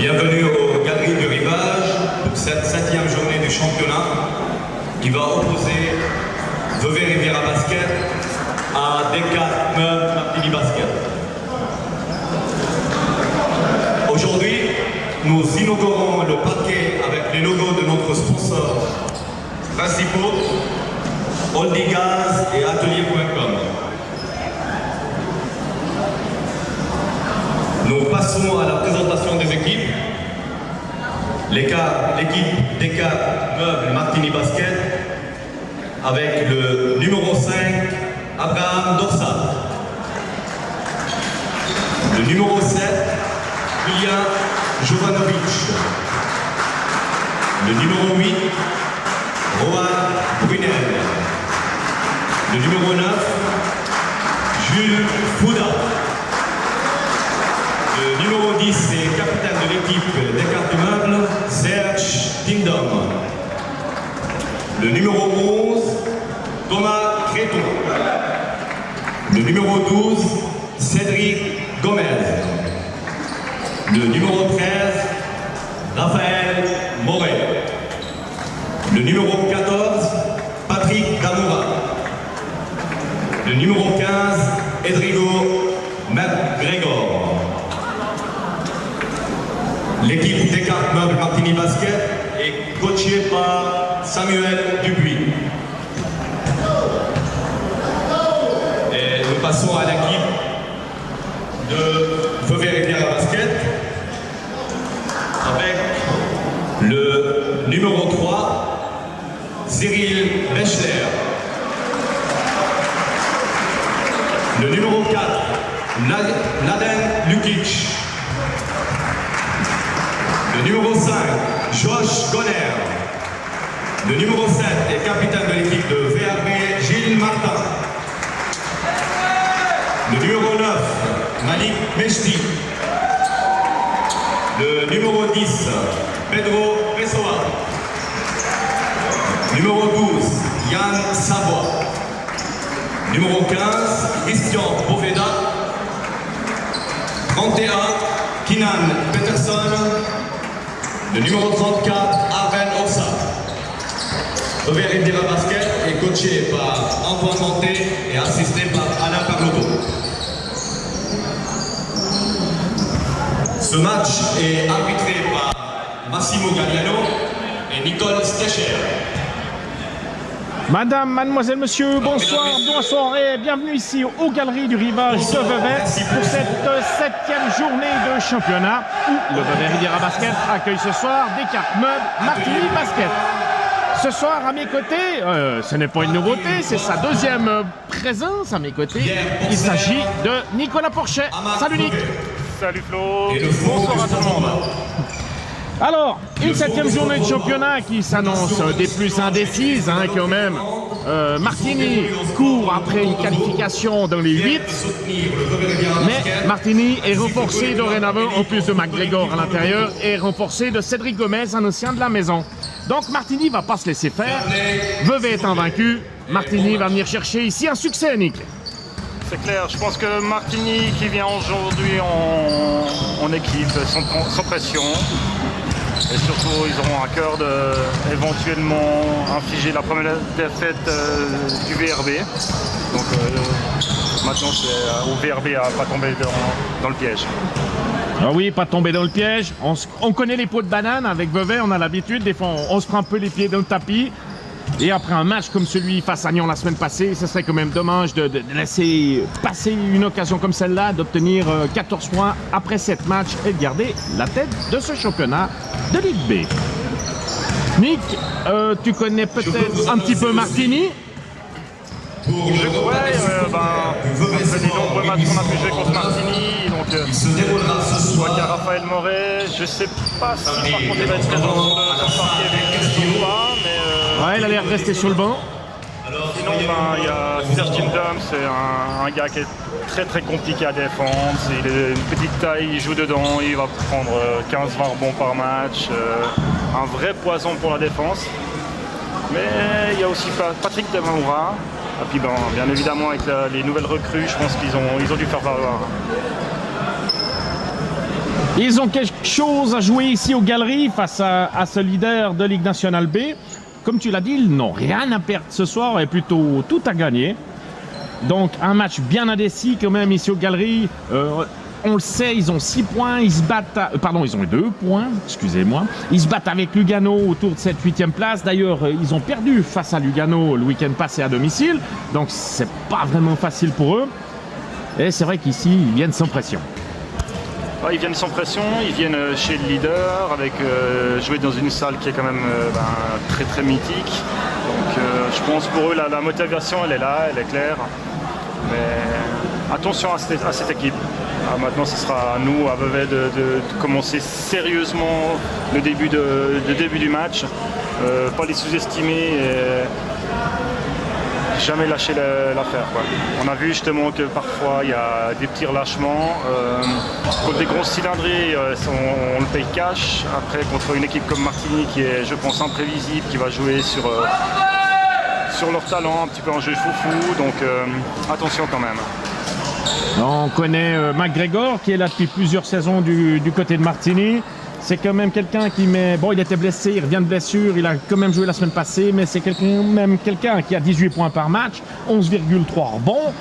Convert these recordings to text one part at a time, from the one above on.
Bienvenue aux Galeries du Rivage pour cette 7e journée du championnat qui va opposer Vevey Riviera Basket à Decat Meubles Martini Basket. Aujourd'hui, nous inaugurons le parquet avec les logos de notre sponsor principaux, Oldigaz et Atelier.com. Nous passons à la présentation des équipes. L'équipe Decat Meubles Martini Basket avec le numéro 5, Abraham Dorsat. Le numéro 7, Ilya Jovanovic. Le numéro 8, Rohan Brunel. Le numéro 9, Jules Fouda. Le numéro 10 est capitaine de l'équipe Decat Meubles, Serge Tindom. Le numéro 11, Thomas Créton. Le numéro 12, Cédric Gomez. Le numéro 13, Raphaël Moret. Le numéro 14, Patrick Damoura. Le numéro 15, Edrigo McGregor. L'équipe Decat Meubles Martini Basket est coachée par Samuel Dupuis. Et nous passons à l'équipe de Vevey Riviera Basket avec le numéro 3, Cyril Bechler. Le numéro 4, Mladen Lukic. Le numéro 5, Josh Gonner. Le numéro 7 est capitaine de l'équipe de VRB, Gilles Martin. Le numéro 9, Malik Meshti. Le numéro 10, Pedro Pessoa. Numéro 12, Yann Savoie. Numéro 15, Christian Boveda. 31, Kinan Peterson. Le numéro 34, Arven Orsa. Vevey Riviera Basket est coaché par Antoine Monté et assisté par Alain Parloto. Ce match est arbitré par Massimo Galliano et Nicole Stecher. Madame, mademoiselle, monsieur, bonsoir, bonsoir et bienvenue ici aux Galeries du Rivage de Vevey pour cette 7e journée de championnat où le Vevey Riviera Basket accueille ce soir Decat Meubles Martini Basket. Ce soir, à mes côtés, ce n'est pas une nouveauté, c'est sa 2e présence à mes côtés. Il s'agit de Nicolas Porchet. Salut Nick. Salut Flo. Bonsoir à tout le monde. Alors, une 7e journée de championnat qui s'annonce des plus indécises quand même. Martini court après une qualification dans les 8. Mais Martini est renforcé dorénavant, en plus de McGregor à l'intérieur, et renforcé de Cédric Gomez, un ancien de la maison. Donc Martini va pas se laisser faire. Vevey est invaincu. Martini va venir chercher ici un succès, Nick. C'est clair, je pense que Martini qui vient aujourd'hui en équipe, sans pression. Et surtout, ils auront à cœur d'éventuellement infliger la première défaite du VRB. Donc maintenant, c'est au VRB à ne pas tomber dans le piège. Ah oui, pas tomber dans le piège. On connaît les pots de banane avec Vevey, on a l'habitude. Des fois, on se prend un peu les pieds dans le tapis. Et après un match comme celui face à Nyon la semaine passée, ce serait quand même dommage de laisser passer une occasion comme celle-là, d'obtenir 14 points après 7 matchs et de garder la tête de ce championnat de Ligue B. Nick, tu connais peut-être un petit peu Martini? Ouais, après les nombreux matchs qu'on a pu jouer contre Martini, donc je vois qu'il y a Raphaël Moret, je sais pas si par contre il va être présent sur le parquet avec Christy ou pas, mais ouais, il a l'air de rester sur le banc. Sinon, il y a Serge Tindom, c'est un gars qui est très très compliqué à défendre. Il a une petite taille, il joue dedans, il va prendre 15-20 rebonds par match. Un vrai poison pour la défense. Mais il y a aussi Patrick Damoura. Et puis bien évidemment avec les nouvelles recrues, je pense qu'ils ont dû faire valoir. Ils ont quelque chose à jouer ici aux Galeries face à ce leader de Ligue nationale B. Comme tu l'as dit, ils n'ont rien à perdre ce soir et plutôt tout à gagner. Donc un match bien indécis quand même ici aux Galeries. On le sait, ils ont 6 points, ils se battent... pardon, ils ont 2 points, excusez-moi. Ils se battent avec Lugano autour de cette 8e place. D'ailleurs, ils ont perdu face à Lugano le week-end passé à domicile. Donc c'est pas vraiment facile pour eux. Et c'est vrai qu'ici, ils viennent sans pression. Ouais, ils viennent sans pression, ils viennent chez le leader, avec jouer dans une salle qui est quand même très très mythique. Donc je pense pour eux la motivation elle est là, elle est claire. Mais attention à cette équipe. Maintenant ce sera à nous, à Vevey, de commencer sérieusement le début du match. Pas les sous-estimer et jamais lâcher l'affaire. On a vu justement que parfois il y a des petits relâchements. Contre des grosses cylindrées, on le paye cash. Après, contre une équipe comme Martigny qui est, je pense, imprévisible, qui va jouer sur leur talent, un petit peu en jeu foufou. Donc attention quand même. On connaît McGregor qui est là depuis plusieurs saisons du côté de Martigny. C'est quand même quelqu'un qui met... Bon, il était blessé, il revient de blessure, il a quand même joué la semaine passée, mais c'est quelqu'un qui a 18 points par match, 11,3 rebonds.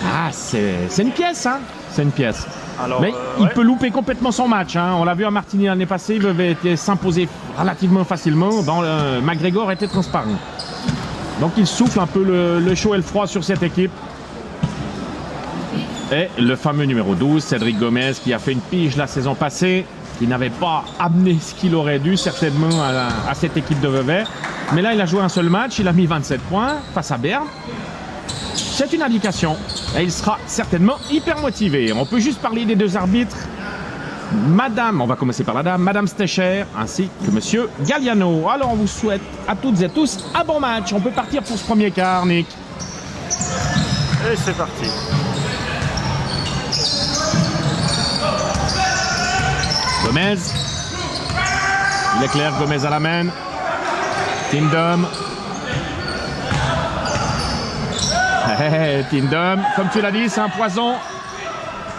Ah, c'est une pièce, hein. C'est une pièce. Alors, mais il peut louper complètement son match. Hein. On l'a vu à Martigny l'année passée, il avait s'imposer relativement facilement. McGregor était transparent. Donc il souffle un peu le chaud et le froid sur cette équipe. Et le fameux numéro 12, Cédric Gomez, qui a fait une pige la saison passée, qui n'avait pas amené ce qu'il aurait dû certainement à cette équipe de Vevey. Mais là, il a joué un seul match, il a mis 27 points face à Berne. C'est une indication et il sera certainement hyper motivé. On peut juste parler des deux arbitres. On va commencer par la dame, Madame Stecher ainsi que Monsieur Galliano. Alors on vous souhaite à toutes et tous un bon match. On peut partir pour ce premier quart, Nick. Et c'est parti. Gomez. Il est clair, Gomez à la main. Tindom. Tindom, comme tu l'as dit, c'est un poison.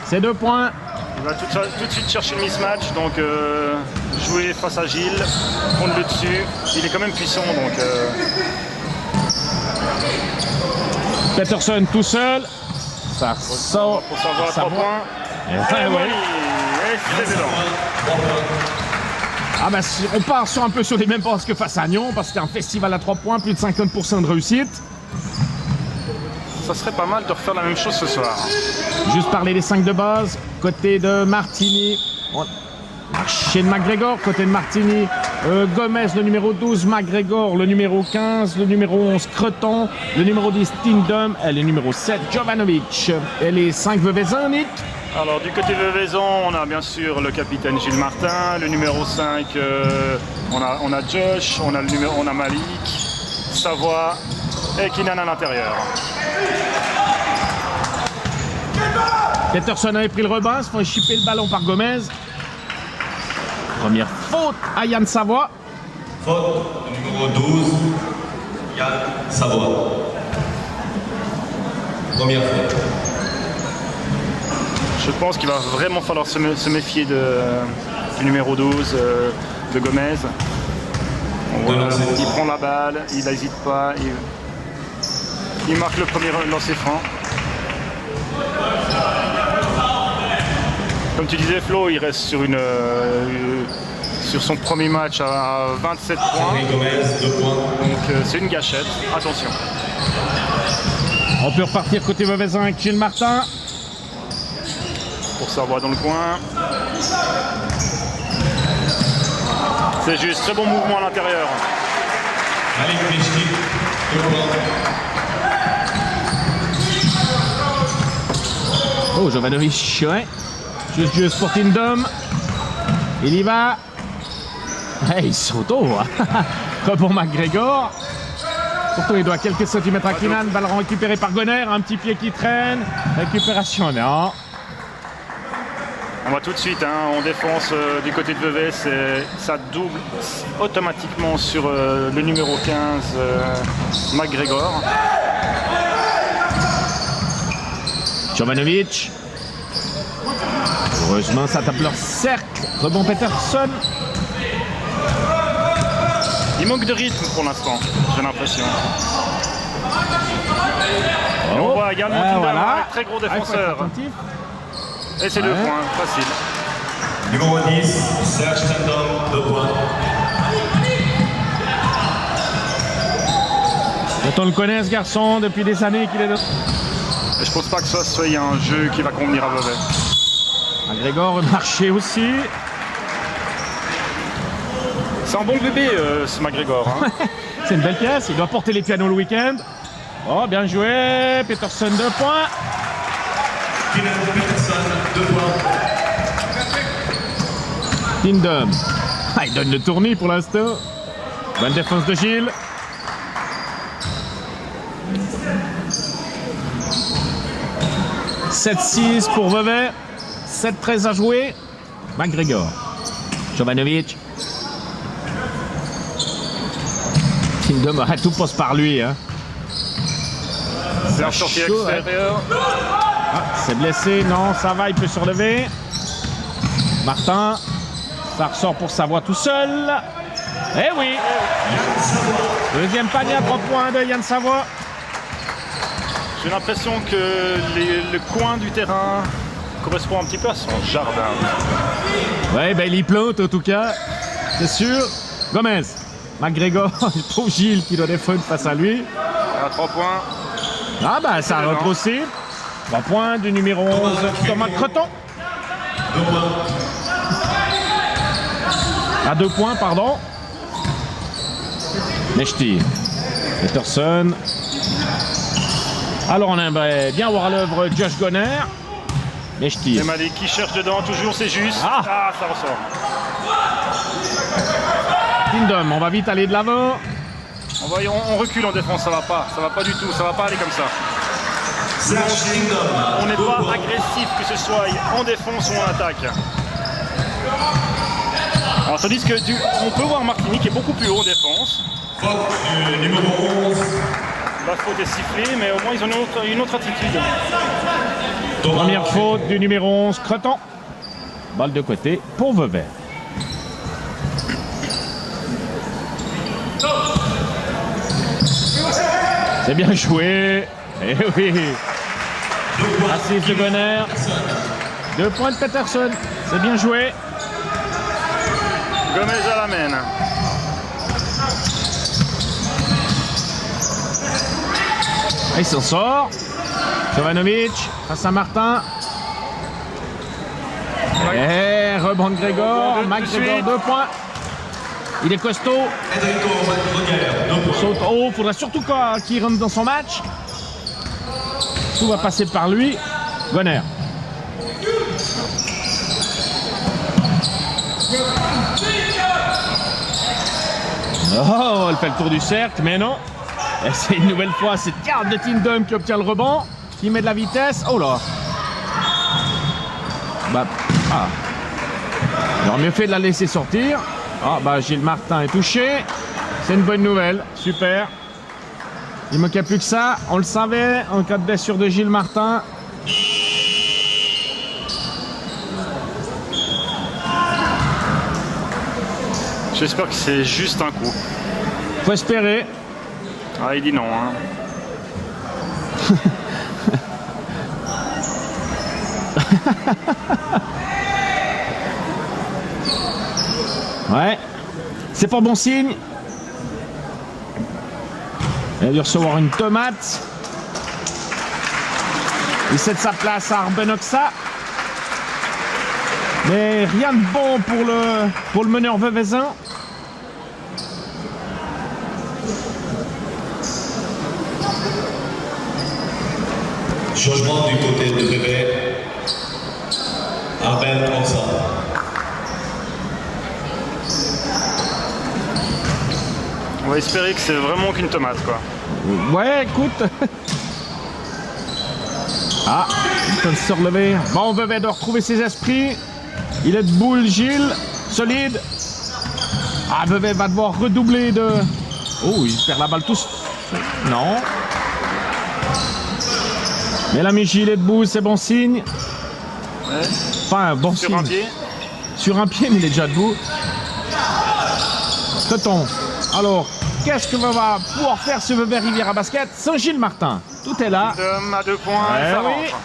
C'est 2 points. Il va tout de suite chercher le mismatch, donc jouer face à Gilles, prendre le dessus. Il est quand même puissant, donc... Peterson tout seul. Ça sort. Pour savoir 3 points. Et c'est dedans. Ah ben, on part un peu sur les mêmes bases que face à Nyon, parce que c'était un festival à 3 points, plus de 50% de réussite. Ça serait pas mal de refaire la même chose ce soir. Juste parler des 5 de base. Côté de Martigny, chez McGregor. Côté de Martigny, Gomez, le numéro 12, McGregor, le numéro 15, le numéro 11, Creton, le numéro 10, Tindom, et le numéro 7, Jovanovic. Et les 5 Vevezans, Nick? Alors du côté Vevezan, on a bien sûr le capitaine Gilles Martin, le numéro 5, on a Josh, on a Malik, Savoie et Kinan à l'intérieur. Peterson avait pris le rebond, se fait chipper le ballon par Gomez. Première faute à Yann Savoie. Faute, numéro 12, Yann Savoie. Première faute. Je pense qu'il va vraiment falloir se méfier du numéro 12, de Gomez. Il prend la balle, il n'hésite pas, il marque le premier lancer franc. Comme tu disais, Flo, il reste sur son premier match à 27 points. Donc c'est une gâchette, attention. On peut repartir côté Vevezan avec Gilles Martin. Pour Savoie dans le coin. C'est juste très bon mouvement à l'intérieur. Oh, Jovanovic, ouais. Juste pour Tindom. Il y va. Hey, il saute haut. Comme pour McGregor. Pourtant, il doit quelques centimètres à Kinan. Ballon récupéré par Gonner. Un petit pied qui traîne. Récupération, non. On va tout de suite en défense du côté de Vevey, ça double automatiquement sur le numéro 15, McGregor. Jovanovic. Heureusement, ça tape leur cercle. Rebond Peterson. Il manque de rythme pour l'instant, j'ai l'impression. Et on voit également Tindom, voilà. un très gros Ah, il faut être défenseur. attentif. Et c'est 2 points, facile. Numéro 10, Serge Tindom, 2 points. Quand on le connaît, ce garçon, depuis des années qu'il est là. Et je pense pas que ça soit un jeu qui va convenir à Vevey. McGregor marché aussi. C'est un bon bébé, ce McGregor. Hein. C'est une belle pièce. Il doit porter les pianos le week-end. Oh, bien joué. Peterson, 2 points. Keenan Peterson, 2 points. Tindom. Ah, il donne le tournis pour l'instant. Bonne défense de Gilles. « 7-6 pour Vevey. 7-13 à jouer. McGregor. Jovanovic. Tindom, tout passe par lui. Hein. C'est un sorti chaud, extérieur. Ah, c'est blessé. Non, ça va, il peut se relever. Martin. Ça ressort pour Savoie tout seul. Eh oui. Deuxième panier à 3 points de Yann Savoie. J'ai l'impression que le coin du terrain correspond un petit peu à son jardin. Ouais, ben il y plante en tout cas. C'est sûr. Gomez. McGregor. Pauvre Gilles qui doit défendre face à lui. À 3 points. Ah ben ça rentre aussi. 3 points du numéro 11, Thomas Creton. 2 points. À 2 points, pardon. Nechti. Peterson. Alors on aimerait bien voir à l'œuvre Josh Gonner. Nechti. Et Malik qui cherche dedans, toujours c'est juste. Ah. Ça ressort. Tindom, on va vite aller de l'avant. On recule en défense, ça va pas du tout, ça va pas aller comme ça. Serge Tindom, On n'est 2 pas points. agressif, que ce soit en défense ou en attaque. Alors tandis que on peut voir Martini qui est beaucoup plus haut en défense. Faute du numéro 11. La faute est sifflée, mais au moins ils ont une autre attitude. Thomas Première faute du numéro 11, Creton. Balle de côté pour Vevey. C'est bien joué. Eh oui. 2 points. Assise de Gonner. 2 points de Peterson. C'est bien joué. Gomez à la main. Il s'en sort. Jovanovic face à Martin. Et rebond de Grégor. McGregor, 2 points. Il est costaud. Enrico Rodriguez, 2 points. Saute haut. Faudra surtout qu'il rentre dans son match. Tout va passer par lui. Gonner. Oh, elle fait le tour du cercle, mais non. Et c'est une nouvelle fois cette carte de Tindom qui obtient le rebond, qui met de la vitesse. Oh là. Bah, ah. Il aurait mieux fait de la laisser sortir. Ah bah Gilles Martin est touché. C'est une bonne nouvelle, super. Il ne manquait plus que ça, on le savait, en cas de blessure de Gilles Martin. J'espère que c'est juste un coup. Faut espérer. Ah, il dit non. Hein. Ouais, c'est pas bon signe. Il a dû recevoir une tomate. Il cède sa place à Arbenoxa. Mais rien de bon pour le meneur veuvezin. Changement du côté de Vevey. Arben Onsa. On va espérer que c'est vraiment qu'une tomate, quoi. Ouais, écoute. Ah, il peut se relever. Bon, Vevey doit retrouver ses esprits. Il est debout, Gilles. Solide. Ah, Vevey va devoir redoubler de... Oh, il perd la balle tous. Non. Mais l'ami Gilles est debout, c'est bon signe. Ouais. Enfin, bon Sur signe. un pied. Sur un pied, mais il est déjà debout. Creton. Alors, qu'est-ce que va pouvoir faire ce Vevey Riviera Basket? Saint-Gilles-Martin. Tout est là. Tindom à 2 points, Ouais, et ça oui. rentre.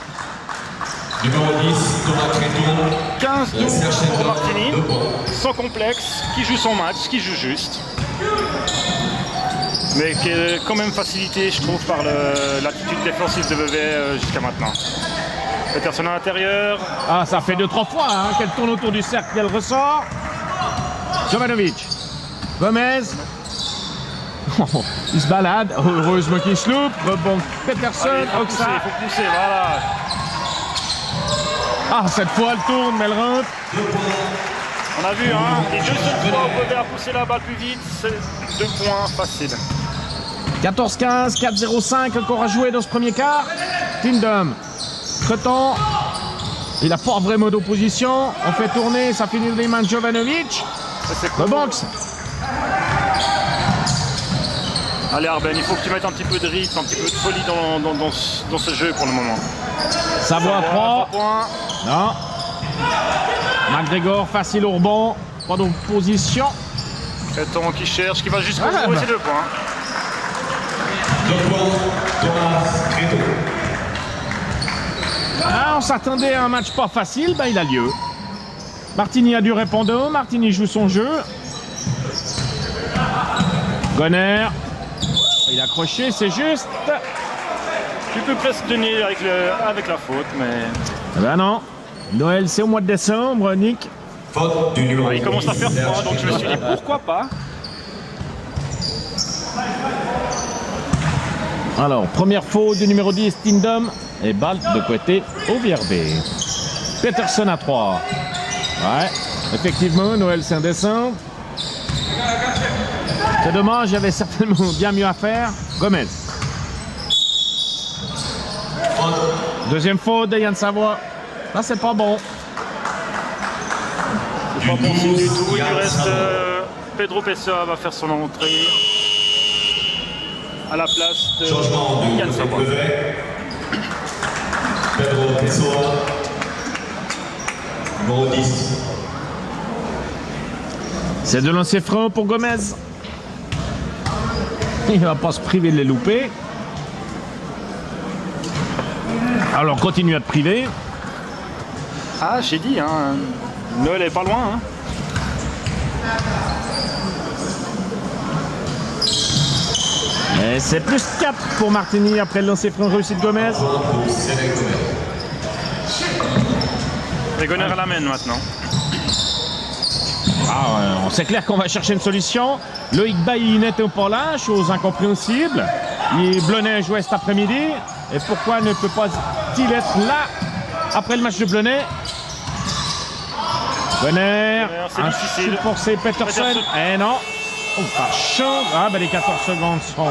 Numéro 10, Thomas Créton. 15-12 pour Martini, 2 points. sans complexe, qui joue son match, qui joue juste. Mais qui est quand même facilité, je trouve, par l'attitude défensive de Vevey jusqu'à maintenant. Peterson à l'intérieur. Ah, ça fait 2-3 fois hein, qu'elle tourne autour du cercle, qu'elle ressort. Jovanovic. Gomez. Oh, il se balade. Heureusement qu'il se loupe. Rebond Peterson. Allez, il Oxa. faut pousser, voilà. Ah, cette fois, elle tourne, mais elle rentre. On a vu, hein, les 2 seules fois où Vevey a poussé la balle plus vite, c'est 2 points faciles. 14-15, 4-0-5 encore à jouer dans ce premier quart. Tindom. Creton. Il n'a pas vraiment d'opposition. On fait tourner, ça finit dans les mains de Jovanovic. Ça, c'est Le cool. box. Allez Arben, il faut que tu mettes un petit peu de rythme, un petit peu de folie dans ce jeu pour le moment. Savoie à 3. 3 points. Non. McGregor, facile au rebond. Pas d'opposition. Creton qui cherche, qui va jusqu'au Ah, bout, et bah. c'est 2 points. 2 points, Thomas Créton. Ah, on s'attendait à un match pas facile, bah il a lieu. Martini a du répondant, Martini joue son jeu. Gonner. Il a accroché, c'est juste. Tu peux presque tenir avec la faute, mais Eh ben non. Noël, c'est au mois de décembre, Nick. Faute du numéro il commence à faire 10, froid, donc je me suis dit pourquoi pas. Alors, première faute du numéro 10, Tindom. Et balle de côté au VRB. Peterson à 3. Ouais, effectivement, Noël, c'est un décembre. C'est dommage, il y avait certainement bien mieux à faire. Gomez. Deuxième faute de Yann Savoie. Là, c'est pas bon. C'est pas bon signe du tout. Il lui Yann reste Savoie. Pedro Pessoa va faire son entrée à la place de Changement de Yann côté de Savoie. Vevey. Pedro Pessoa. Numéro 10. C'est de lancer franc pour Gomez. Il va pas se priver de les louper. Alors, continue à te priver. Ah, j'ai dit, hein, Noël est pas loin. Hein. Et c'est plus 4 pour Martini après le lancer franc réussi de Gomez. Point pour Sénèque Gomez. Et Gonner à la main maintenant. Ah, c'est clair qu'on va chercher une solution. Loïc Bailly n'était pas là, chose incompréhensible. Blonay jouait cet après-midi. Et pourquoi ne peut pas-il être là après le match de Blonay? Bonner, c'est un difficile. shoot forcé Peterson. Peterson. Eh non. Oh, par chance. Ah, ben les 14 secondes sont...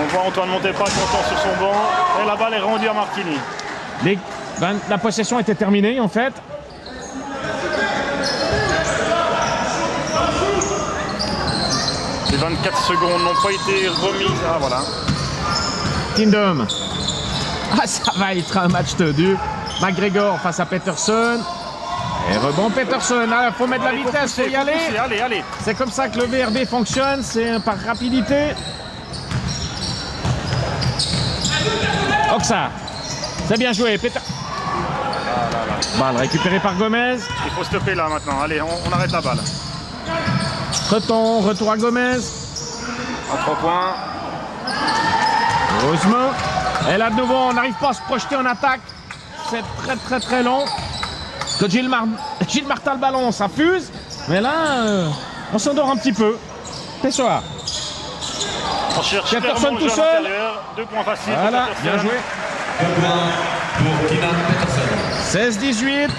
On voit Antoine Montepas content sur son banc. Et la balle est rendue à Martini. La possession était terminée en fait. Les 24 secondes n'ont pas été remises. Ah voilà. Tindom. Ah, ça va être un match tendu. McGregor face à Peterson. Et rebond Peterson. Il faut mettre de la Allez, faut vitesse, pousser, faut y aller. pousser. Allez, allez. C'est comme ça que le VRB fonctionne, c'est par rapidité. Oxa. C'est bien joué. Balle récupérée par Gomez. Il faut stopper là maintenant. Allez, on arrête la balle. Retour à Gomez. À 3 points. Heureusement. Et là de nouveau, on n'arrive pas à se projeter en attaque. C'est très long. Que Gilles Martin le ballon, ça fuse. Mais là, on s'endort un petit peu. Pessoa. On cherche Peterson clairement le tout jeu à seul. l'intérieur. 2 points faciles. pour Voilà, Peterson. bien joué. 2 points pour Kynan Peterson. 16-18.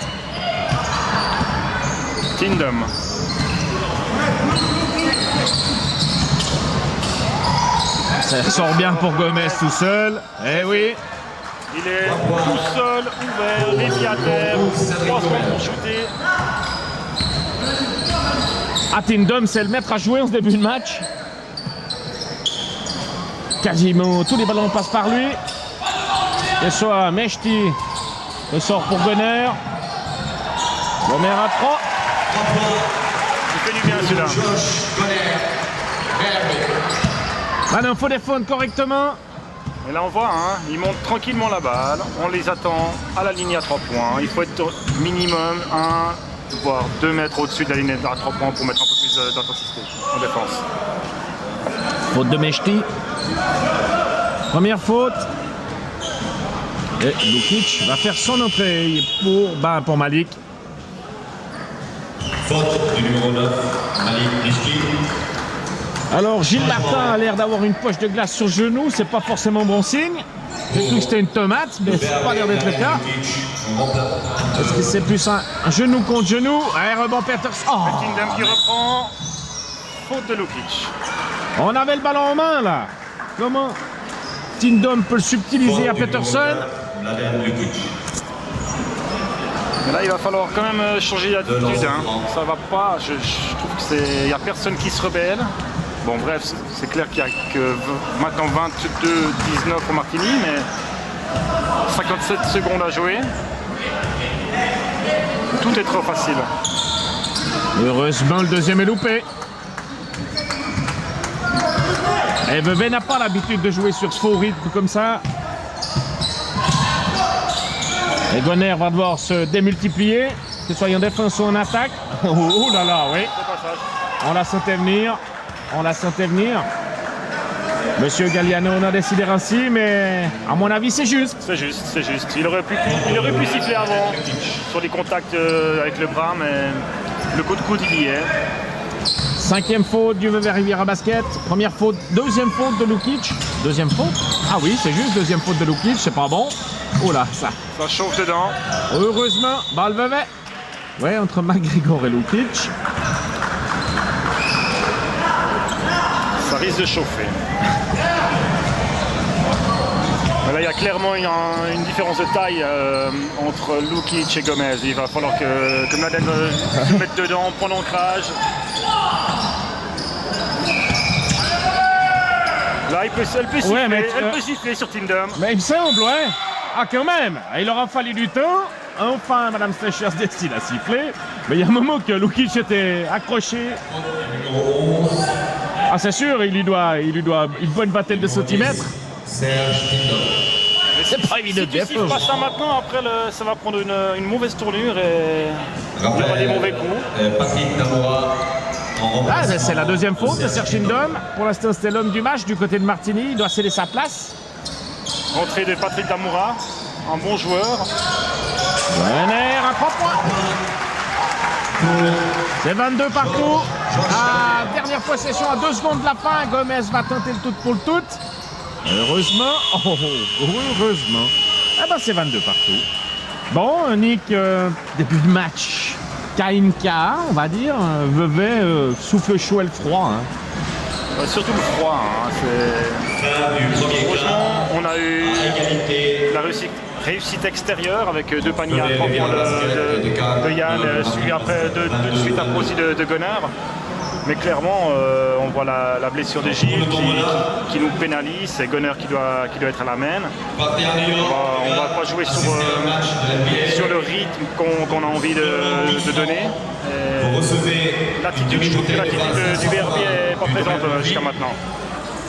Tindom. Ça sort bien pour Gomez tout seul. Eh oui. Il est tout seul, ouvert, les pieds à terre. 3 secondes pour shooter. Tindom, c'est le maître à jouer en ce début de match. quasiment tous les ballons passent par lui. Et soit Mechti, le sort pour Gunner. Gunner à 3. Il fait du bien celui-là. Maintenant, il faut défendre correctement. Et là on voit, hein, ils montent tranquillement la balle, on les attend à la ligne à 3 points. Il faut être minimum 1 voire 2 mètres au-dessus de la ligne à 3 points pour mettre un peu plus d'intensité en défense. Faute de Mechti. Première faute. Et Lukic va faire son entrée pour Malik. Faute du numéro 9, Malik Nishki. Alors Gilles Martin a l'air d'avoir une poche de glace sur le genou, c'est pas forcément bon signe. J'ai cru que c'était une tomate, mais c'est pas l'air d'être le cas. Est-ce que c'est plus un genou contre genou? Un rebond Peterson. Oh. Kingdom qui reprend. Faute de Lukic. On avait le ballon en main là. Comment Tindom peut le subtiliser à Peterson? Mais là, il va falloir quand même changer d'attitude. Hein. Ça va pas. Je trouve qu'il n'y a personne qui se rebelle. Bon, bref, c'est clair qu'il n'y a que maintenant 22-19 pour Martini, mais 57 secondes à jouer. Tout est trop facile. Heureusement, le deuxième est loupé. Et Vevey n'a pas l'habitude de jouer sur ce faux rythme comme ça. Et Gunner va devoir se démultiplier, que ce soit en défense ou en attaque. Oh là là, oui. On la sentait venir. On la sentait venir. Monsieur Galliano en a décidé ainsi, mais à mon avis, c'est juste. C'est juste, c'est juste. Il aurait pu siffler avant sur les contacts avec le bras, mais le coup de coude, il y est. Cinquième faute du Vevey Riviera Basket. Première faute, deuxième faute de Lukic. Deuxième faute. Ah oui, c'est juste, deuxième faute de Lukic, c'est pas bon. Oh là, ça. Ça chauffe dedans. Heureusement, balle Vevey. Ouais, entre McGregor et Lukic. Ça risque de chauffer. Là, il y a clairement une différence de taille entre Lukic et Gomez. Il va falloir que Mladen se mette dedans, prendre l'ancrage. Là, elle peut siffler, ouais, mais elle peut siffler sur Tindom. Mais il me semble, ouais. Ah, quand même. Il aura fallu du temps. Enfin, Madame Slechers décide à siffler. Mais il y a un moment que Lukic était accroché. Ah, c'est sûr, il lui doit une bonne vingtaine de centimètres. C'est pas évident. Si tu siffles pas ça maintenant, après ça va prendre une mauvaise tournure et il y aura des mauvais coups. Ah, c'est la deuxième faute de Serge Tindom. Pour l'instant, c'était l'homme du match du côté de Martini. Il doit céder sa place. Entrée de Patrick Damoura, un bon joueur. Gunner à 3 points. C'est 22 partout. Dernière possession à 2 secondes de la fin. Gomez va tenter le tout pour le tout. Heureusement. Heureusement. Ah ben c'est 22 partout. Bon, Nick, début de match. KNK, on va dire. Vevey souffle chaud et le froid. Hein. Surtout le froid. Hein. Franchement, on a eu la réussite extérieure avec 2 paniers à 3 points de Yann, suivi après de suite après aussi de Gunner. Mais clairement, on voit la blessure de Gilles qui nous pénalise. C'est Gunner qui doit être à la main. On va pas jouer sur le rythme qu'on a envie de donner. L'attitude, je trouve que l'attitude du VRB n'est pas présente jusqu'à maintenant.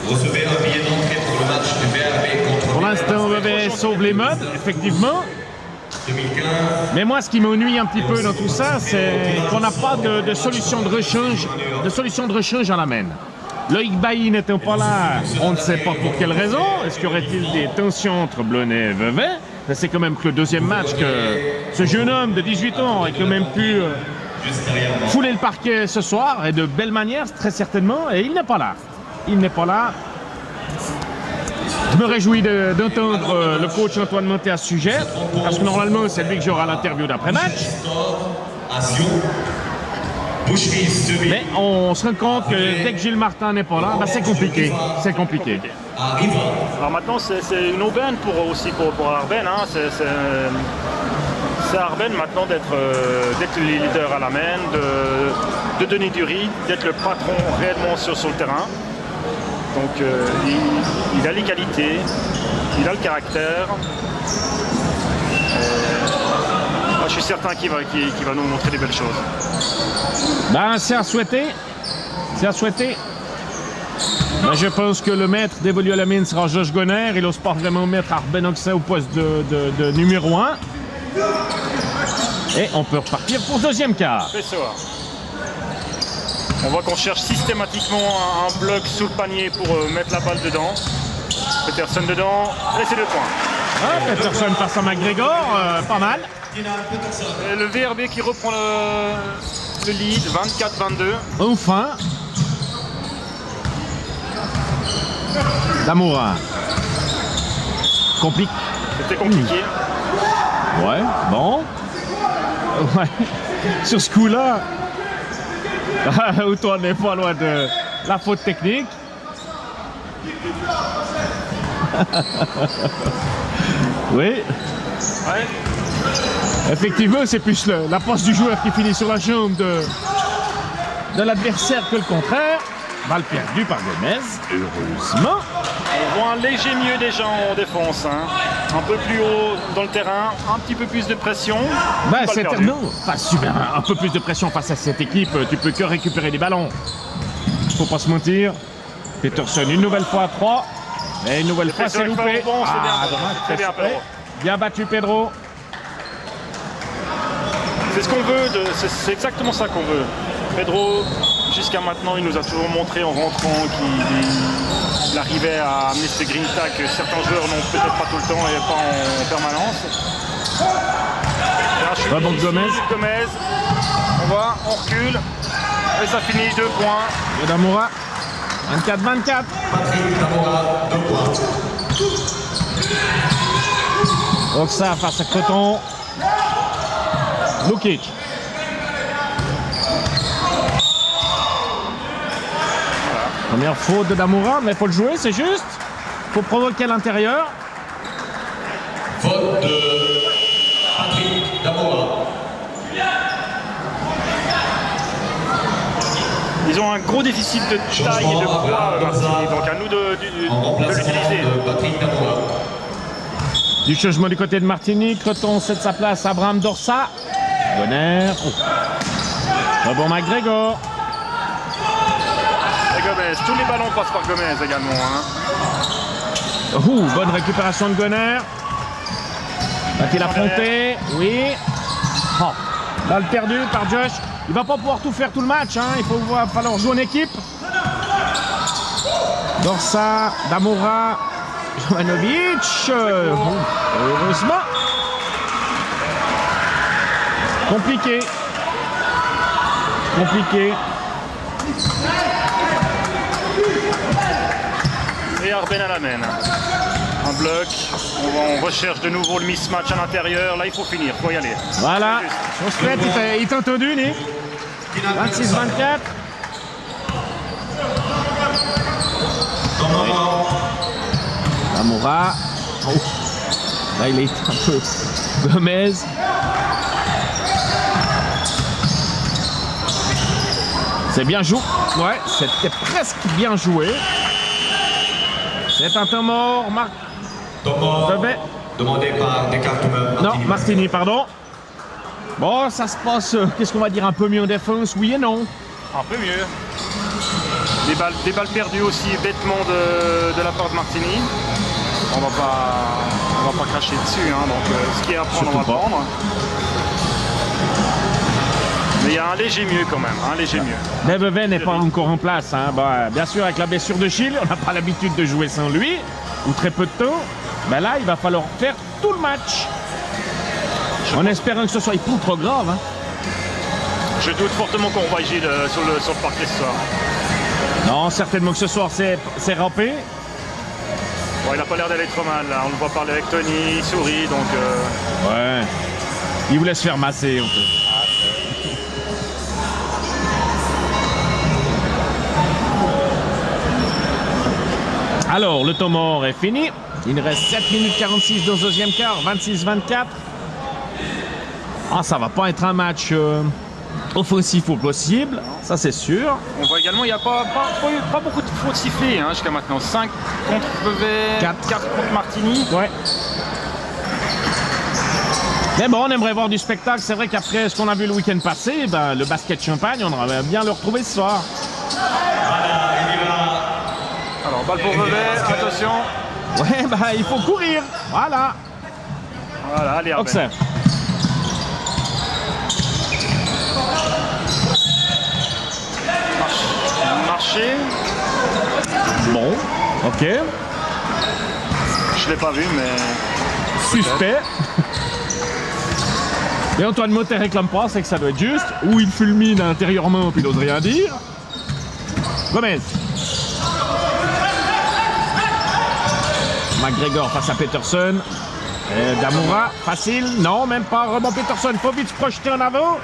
Recevez un billet d'entrée pour le match de VRB contre. Pour l'instant, Vevey sauve les meubles, effectivement. 2015. Mais moi, ce qui m'ennuie un petit peu dans tout ça, c'est qu'on n'a pas de solution de rechange à la main. Loïc Bailly n'étant pas là, on ne sait pas pour quelle raison. Est-ce qu'il y aurait-il des tensions entre Blonay et Vevey? C'est quand même que le deuxième match que ce jeune homme de 18 ans ait quand même pu fouler le parquet ce soir, et de belle manière, très certainement, et il n'est pas là. Il n'est pas là. Je me réjouis d'entendre le coach Antoine Monté à ce sujet, parce que normalement, c'est lui que j'aurai l'interview d'après-match. Mais on se rend compte que dès que Gilles Martin n'est pas là, bah c'est compliqué. C'est compliqué. Alors maintenant, c'est une aubaine pour Arben. Hein. C'est Arben maintenant d'être le leader à la main, de donner du rythme, d'être le patron réellement sur le terrain. Donc il a les qualités, il a le caractère. Moi, je suis certain qu'il va nous montrer des belles choses. Ben, c'est à souhaiter. C'est à souhaiter. Ben, je pense que le maître d'Evolue à la mine sera Josh Gonner. Il n'ose pas vraiment mettre Arben Oxa au poste de numéro 1. Et on peut repartir pour le deuxième quart. C'est ça. On voit qu'on cherche systématiquement un bloc sous le panier pour mettre la balle dedans. Peterson dedans, et c'est 2 points. Ah, Peterson face à McGregor, pas mal. Et le VRB qui reprend le lead, 24-22. Enfin. Damoura. Compliqué. C'était compliqué. Ouais, bon. Ouais. Sur ce coup-là, où on n'est pas loin de la faute technique. Oui. Ouais. Effectivement, c'est plus la passe du joueur qui finit sur la jambe de l'adversaire que le contraire. Balle perdue par Gomez, heureusement. On voit un léger mieux déjà en défense. Hein. Un peu plus haut dans le terrain, un petit peu plus de pression. Ben, non, pas super. Un peu plus de pression face à cette équipe, tu peux que récupérer des ballons. Faut pas se mentir. Peterson une nouvelle fois à 3. Et une nouvelle fois c'est loupé. Bon, c'est bien, très bien, Pedro. Bien battu Pedro. C'est ce qu'on veut, c'est exactement ça qu'on veut. Pedro, jusqu'à maintenant, il nous a toujours montré en rentrant qu'il arrivait à amener ce grinta que certains joueurs n'ont peut-être pas tout le temps et pas en permanence. Bon, Gomez. On va, on recule. Et ça finit 2 points. Et Damoura, 24-24. Patrick Damoura, 2 points. Oxa face à Creton. Lukic. Première faute de Damoura, mais il faut le jouer, c'est juste. Il faut provoquer à l'intérieur. Faute de Patrick Damoura. Ils ont un gros déficit de taille et de poids, Martini, donc à nous de l'utiliser. Patrick Damoura. Du changement du côté de Martini, Creton cède sa place à Abraham Dorsa. Bonner. Rebond McGregor. Et Gomez, tous les ballons passent par Gomez également. Hein. Bonne récupération de Gonner. Va-t-il affronter? Oui. Oh. Balle perdue par Josh. Il va pas pouvoir tout faire tout le match. Hein. Il va falloir jouer en équipe. Dorsa, Damoura, Jovanovic. Heureusement. Compliqué. Et Arben à la main. Un bloc. On recherche de nouveau le mismatch à l'intérieur. Là, il faut finir. Il faut y aller. Voilà. On se fait. Il t'a entendu, Nick? 26-24. Damoura. Oh. Là, il est un peu. Gomez. C'est bien joué. Ouais, c'était presque bien joué. C'est un temps mort. Demandé par Descartes. Non, Martini, pardon. Bon, ça se passe, qu'est-ce qu'on va dire, un peu mieux en défense, oui et non. Un peu mieux. Des balles perdues aussi bêtement de la part de Martini. On va pas cracher dessus, hein, donc ce qui est à prendre, on va prendre. Mais il y a un léger mieux quand même, un léger mieux. Neveven n'est pas encore en place. Hein. Bah, bien sûr, avec la blessure de Chile, on n'a pas l'habitude de jouer sans lui, ou très peu de temps. Ben là, il va falloir faire tout le match. En espérant que ce soit pas trop grave. Hein. Je doute fortement qu'on va agir sur le parquet ce soir. Non, certainement que ce soir, c'est rampé. Bon, il n'a pas l'air d'aller trop mal, là. On le voit parler avec Tony, il sourit, donc... Ouais. Il vous laisse faire masser, un peu. Alors, le temps mort est fini. Il reste 7 minutes 46 dans le deuxième quart, 26-24. Ah, ça va pas être un match offensif au possible, ça c'est sûr. On voit également, il n'y a pas beaucoup de fautes sifflées hein, jusqu'à maintenant. 5 contre Vevey, 4 contre Martigny. Ouais. Mais bon, on aimerait voir du spectacle. C'est vrai qu'après ce qu'on a vu le week-end passé, ben, le basket champagne, on aimerait bien le retrouver ce soir. Alors, balle pour Vevey, attention. Ouais, bah il faut courir. Voilà. Voilà, allez, Arben. Auxerre. Marché. Bon, ok. Je l'ai pas vu, mais Suspect. Et Antoine Motet réclame pas, c'est que ça doit être juste. Ou il fulmine intérieurement puis il n'ose rien dire. Gomez. McGregor face à Peterson. Damoura, facile. Non, même pas. Rebond Peterson. Faut vite se projeter en avant.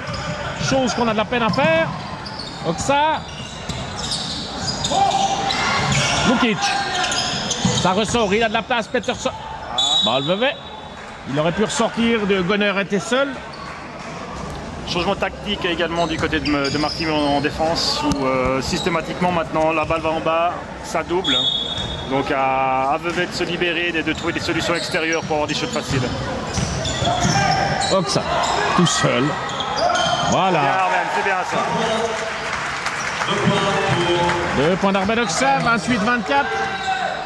Chose qu'on a de la peine à faire. Donc ça. Lukic. Ça ressort. Il a de la place, Peterson. Balle Vevey. Il aurait pu ressortir. Gonner était seul. changement tactique également du côté de Martigny en défense où systématiquement maintenant la balle va en bas, ça double. Donc à Vevey de se libérer, de trouver des solutions extérieures pour avoir des shots faciles. Hop ça, tout seul. Voilà. Bien Arben, c'est bien ça. 2 points d'Arben Auxerre, 28-24,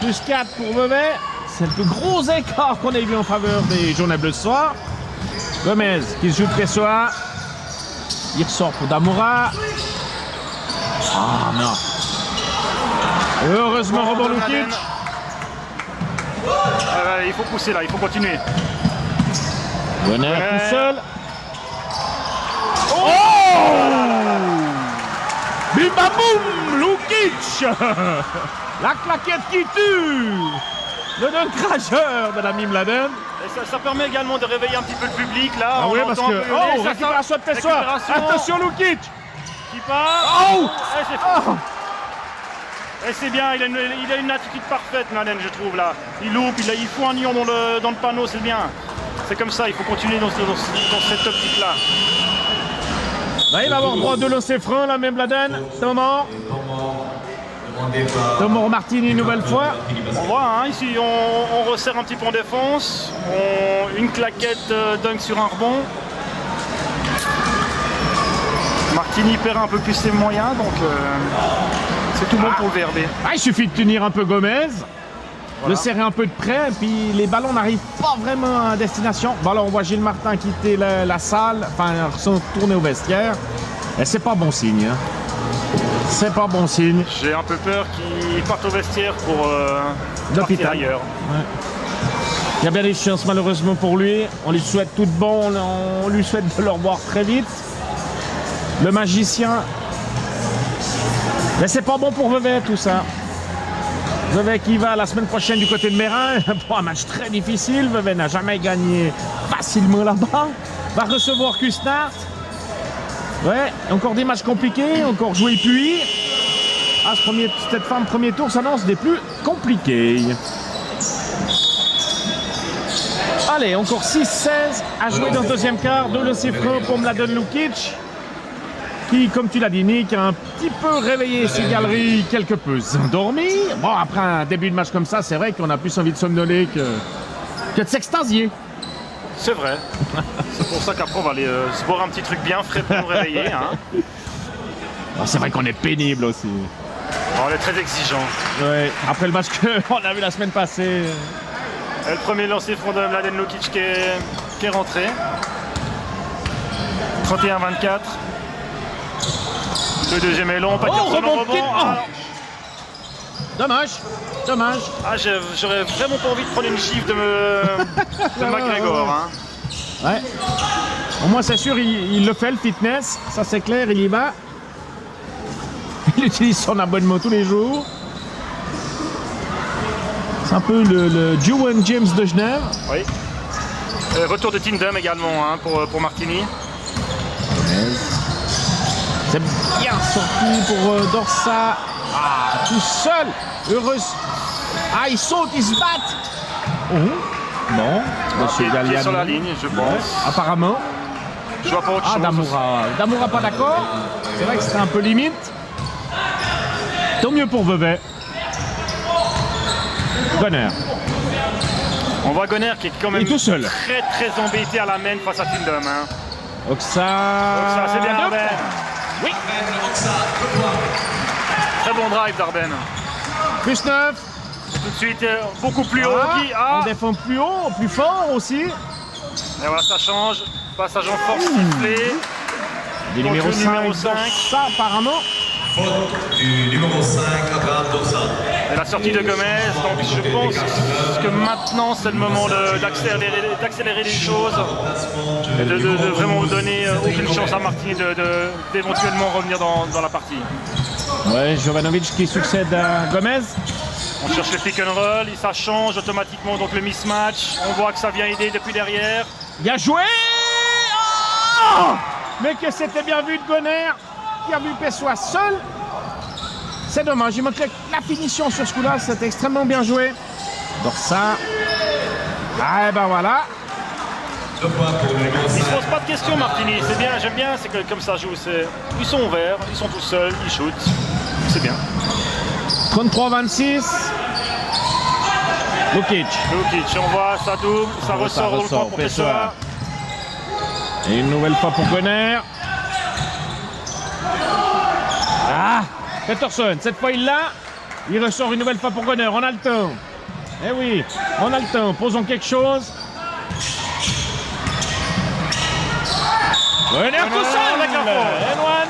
plus 4 pour Vevey. C'est le plus gros écart qu'on ait vu en faveur des Jaunets Bleus ce soir. Gomez qui se joue de Pessoa. Il ressort pour Damoura. Ah non. Heureusement rebond Lukic. Il faut pousser là, il faut continuer. Gonner tout seul. Oh, bim bam boum, Lukic. La claquette qui tue. Le cracheur de la Mimladen. Et ça permet également de réveiller un petit peu le public là. Ah oui, parce que. Oh, récupération de Pessoa. Attention Lukic. Qui part. Oh, et c'est bien, il a une attitude parfaite, Mladen, je trouve là. Il loupe, il fout un nion dans le panneau, c'est bien. C'est comme ça, il faut continuer dans cette optique-là. Bah, il va avoir droit de lancer franc, la même Mladen. Thomas Martini une nouvelle fois. On voit, hein, ici on resserre un petit peu en défense. Une claquette dunk sur un rebond. Martini perd un peu plus ses moyens, donc c'est tout bon pour le VRB. Ah, il suffit de tenir un peu Gomez, le serrer un peu de près, et puis les ballons n'arrivent pas vraiment à destination. Bon, là, on voit Gilles Martin quitter la salle, enfin, retourner au vestiaire. Et c'est pas bon signe. Hein. C'est pas bon signe. J'ai un peu peur qu'il parte au vestiaire pour partir ailleurs. Ouais. Il y a bien des chances malheureusement pour lui. On lui souhaite tout de bon, on lui souhaite de le revoir très vite. Le magicien. Mais c'est pas bon pour Vevey tout ça. Vevey qui va la semaine prochaine du côté de Mérin pour un match très difficile. Vevey n'a jamais gagné facilement là-bas. Va recevoir Custard. Ouais, encore des matchs compliqués, encore joué puis. Ah, cette fin de premier tour s'annonce des plus compliqués. Allez, encore 6-16 à jouer dans le deuxième quart. De lancer franc pour Mladen Lukic. Qui, comme tu l'as dit, Nick, a un petit peu réveillé ses galeries, quelque peu endormi. Bon, après un début de match comme ça, c'est vrai qu'on a plus envie de somnoler que de s'extasier. C'est vrai. C'est pour ça qu'après on va aller se boire un petit truc bien frais pour nous réveiller. Hein. Bon, c'est vrai qu'on est pénible aussi. On est très exigeant. Ouais. Après le match qu'on a vu la semaine passée. Et le premier lancer franc de Mladen Lukic qui est rentré. 31-24. Le deuxième est long, pas de rebond. Dommage, dommage. Ah, j'aurais vraiment pas envie de prendre une gifle de McGregor. Hein. Ouais. Au moins, c'est sûr, il le fait, le fitness. Ça, c'est clair, il y va. Il utilise son abonnement tous les jours. C'est un peu le Juwan James de Genève. Oui. Retour de Tindem également hein, pour Martini. C'est bien sorti pour Dorsa. Ah, tout seul. Heureuse. Ah, ils sautent, ils se battent. Oh. Bon, monsieur Galliani. Sur la ligne, je pense. Ouais, apparemment. Je vois pas autre chose. Damoura pas d'accord. C'est vrai que c'était un peu limite. Tant mieux pour Vevey. Gonner. On voit Gonner qui est quand même tout seul. très embêté à la main face à Tindom. Hein. Oxa, c'est bien Darben. Oui. Très bon drive Darben. Plus 9. Tout de suite beaucoup plus haut. On défend plus haut, plus fort aussi. Et voilà, ça change. Passage en force sifflé. Du numéro 5. Ça apparemment. Faute du numéro 5, Abraham Dorsa. Et la sortie de Gomez, donc je pense que maintenant c'est le moment d'accélérer les choses et de vraiment donner aucune chance à Martini d'éventuellement revenir dans la partie. Ouais, Jovanovic qui succède à Gomez. On cherche le pick and roll, ça change automatiquement donc le mismatch. On voit que ça vient aider depuis derrière. Bien joué. Oh, mais que c'était bien vu de Gonner qui a vu Pessoa seul. C'est dommage, il manquait la finition sur ce coup-là, c'était extrêmement bien joué. Dorsa. Ah et ben voilà. Il ne se pose pas de questions Martini, c'est bien, j'aime bien, c'est que comme ça joue. Ils sont ouverts, ils sont tout seuls, ils shootent. C'est bien. 33-26. Lukic, on voit ça double, ça ressort dans le camp pour Pessoa. Et une nouvelle fois pour Gonner. Ah, Peterson, cette fois il l'a. Il ressort une nouvelle fois pour Gonner. On a le temps. Eh oui, on a le temps. Posons quelque chose. Gonner tout seul. N1.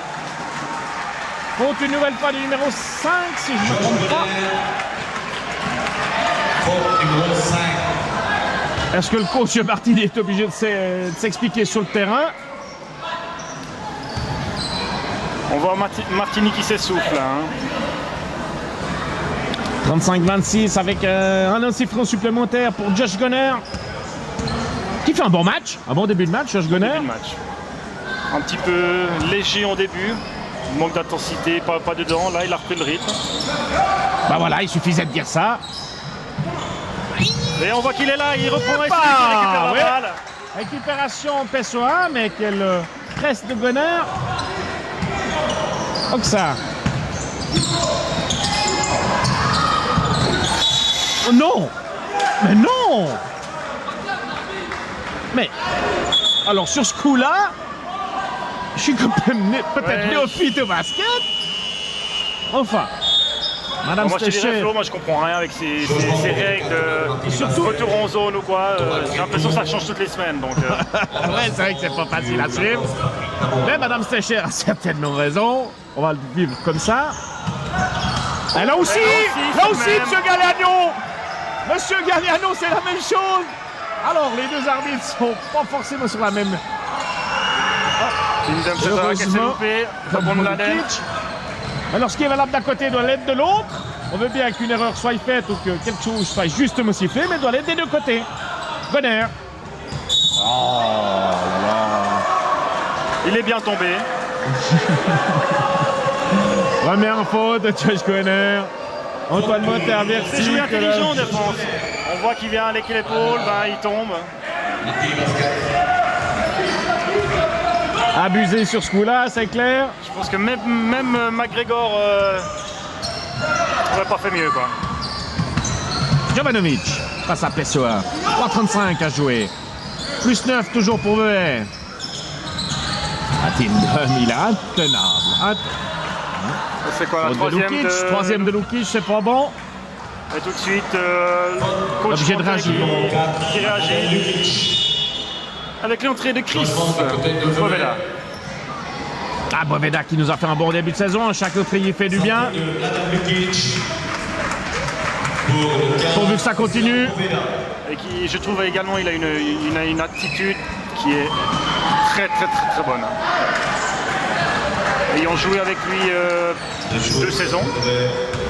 Faute une nouvelle fois du numéro 5, si je ne me trompe pas. Faute numéro 5. Est-ce que le coach Martini est obligé de s'expliquer sur le terrain? On voit Martini qui s'essouffle. Hein. 35-26 avec un insiffrant supplémentaire pour Josh Gonner. Qui fait un bon match, un bon début de match, Josh Gonner. Un petit peu léger en début, manque d'intensité, pas dedans. Là, il a repris le rythme. Bah voilà, il suffisait de dire ça. Et on voit qu'il est là, il reprend et il récupère la balle. Récupération Pessoa, mais quelle presse de Gonner. Oxa. Oh non! Mais non! Mais, alors sur ce coup-là, je suis quand même peut-être néophyte au basket. Enfin, Madame moi, Stecher. Moi je comprends rien avec ces règles de surtout retour en zone ou quoi. J'ai l'impression que ça change toutes les semaines. Donc, ouais, c'est vrai que c'est pas facile à suivre. Mais Madame Stecher a certainement raison. On va le vivre comme ça. Et là aussi, Monsieur Galliano. Monsieur Galliano, c'est la même chose. Alors, les deux arbitres sont pas forcément sur la même. Alors, ce qui est valable d'un côté doit l'être de l'autre. On veut bien qu'une erreur soit faite ou que quelque chose soit justement sifflé, mais doit l'être des deux côtés. Gonner. Oh là là. Il est bien tombé. Première faute de Josh Gonner. Antoine Motte averti. C'est joué intelligent en défense. On voit qu'il vient avec l'épaule, il tombe. Abusé sur ce coup-là, c'est clair. Je pense que même McGregor n'aurait pas fait mieux, quoi. Jovanovic face à Pessoa. 3,35 à jouer. Plus 9 toujours pour Vevey. Tindom, il est intenable. C'est quoi la troisième de Lukic, c'est pas bon. Et tout de suite, coach obligé de réagir. Qui réagit. Avec l'entrée de Chris Boveda. Ah, Boveda qui nous a fait un bon début de saison. Chaque ouvrier fait du bien. Pourvu que ça continue. Et qui, je trouve également, il a une attitude qui est très bonne. Ayant joué avec lui 2 saisons,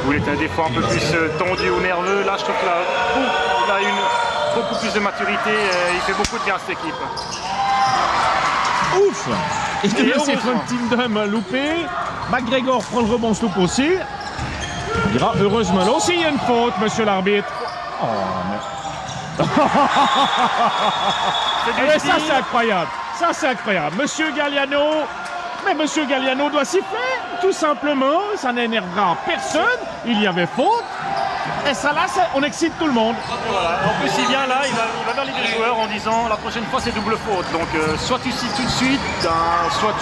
où il était des fois un peu plus tendu ou nerveux, là je trouve qu'il a beaucoup plus de maturité, il fait beaucoup de bien à cette équipe. Ouf! Et c'est Frank Tindom loupé. McGregor prend le rebond sloop aussi. On dira heureusement. Là aussi il y a une faute, monsieur l'arbitre. Oh, mais... ça c'est incroyable. Ça, c'est incroyable. Monsieur Galliano, mais Monsieur Galliano doit siffler, tout simplement. Ça n'énervera personne. Il y avait faute. Et ça, là, on excite tout le monde. Et voilà. En plus, il vient là, il va vers les deux joueurs en disant la prochaine fois, c'est double faute. Donc, soit tu siffles tout de suite, soit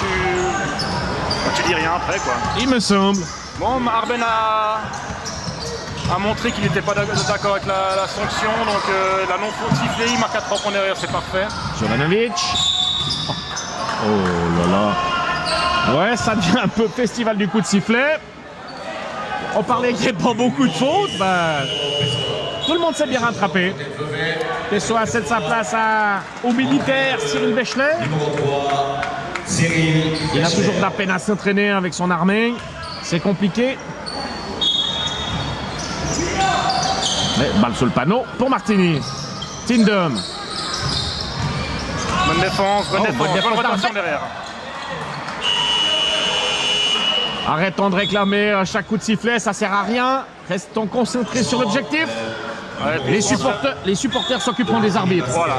tu dis rien après, quoi. Il me semble. Bon, Arben a montré qu'il n'était pas d'accord avec la sanction. Donc, la non-faute sifflée, il marque à 3 points derrière, c'est parfait. Jovanovic. Oh là là. Ouais, ça devient un peu festival du coup de sifflet. On parlait qu'il n'y avait pas beaucoup de fautes. Ben, tout le monde s'est bien rattrapé. Pessoa cède sa place au militaire Cyril Bechler. Il a toujours de la peine à s'entraîner avec son armée. C'est compliqué. Mais balle sur le panneau pour Martini. Tindom. Bonne défense, bonne rotation derrière. Arrêtons de réclamer à chaque coup de sifflet, ça sert à rien. Restons concentrés sur l'objectif. Ouais, les supporters s'occuperont des arbitres. Voilà.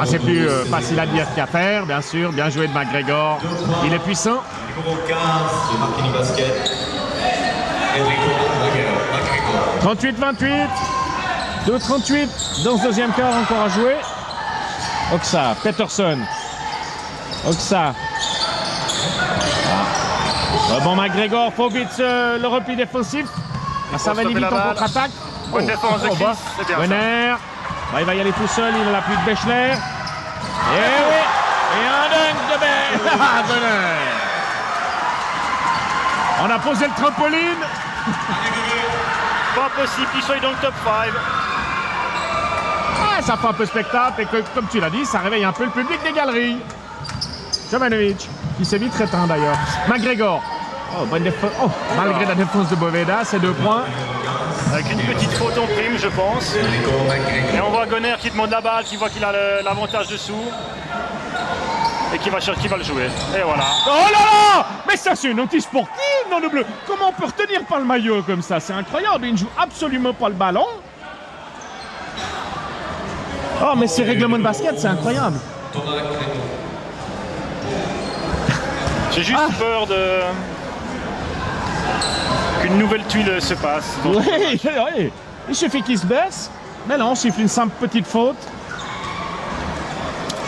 C'est plus facile à dire qu'à faire, bien sûr. Bien joué de McGregor. Il est puissant. Numéro 15 de Martini Basket. Enrico McGregor. 38-28. 2-38 dans ce deuxième quart, encore à jouer. Oksa, Peterson. Oksa. Bon, McGregor, faut vite le repli défensif. Ça va aller vite en contre-attaque. Bonne défense de Chris, c'est bien Bonner. Il va y aller tout seul, il n'a plus de Bechler. Et oui, et un dunk de Bonner. On a posé le trampoline. Pas possible qu'il soit dans le top 5. Ah, ça fait un peu spectacle et que, comme tu l'as dit, ça réveille un peu le public des galeries. Jovanovic, qui s'est vite éteint d'ailleurs. McGregor. Oh, bonne défense. Oh, malgré la défense de Boveda, c'est 2 points. Avec une petite faute en prime, je pense. Et on voit Gonner qui demande la balle, qui voit qu'il a l'avantage dessous. Et qui va le jouer. Et voilà. Oh là là! Mais ça, c'est une anti-sportive, non le bleu. Comment on peut retenir pas le maillot comme ça? C'est incroyable. Il ne joue absolument pas le ballon. Oh, mais ces règlements de basket, c'est incroyable. J'ai juste peur qu'une nouvelle tuile se passe. Donc... Oui, oui. Il suffit qu'il se baisse. Mais non, on siffle une simple petite faute.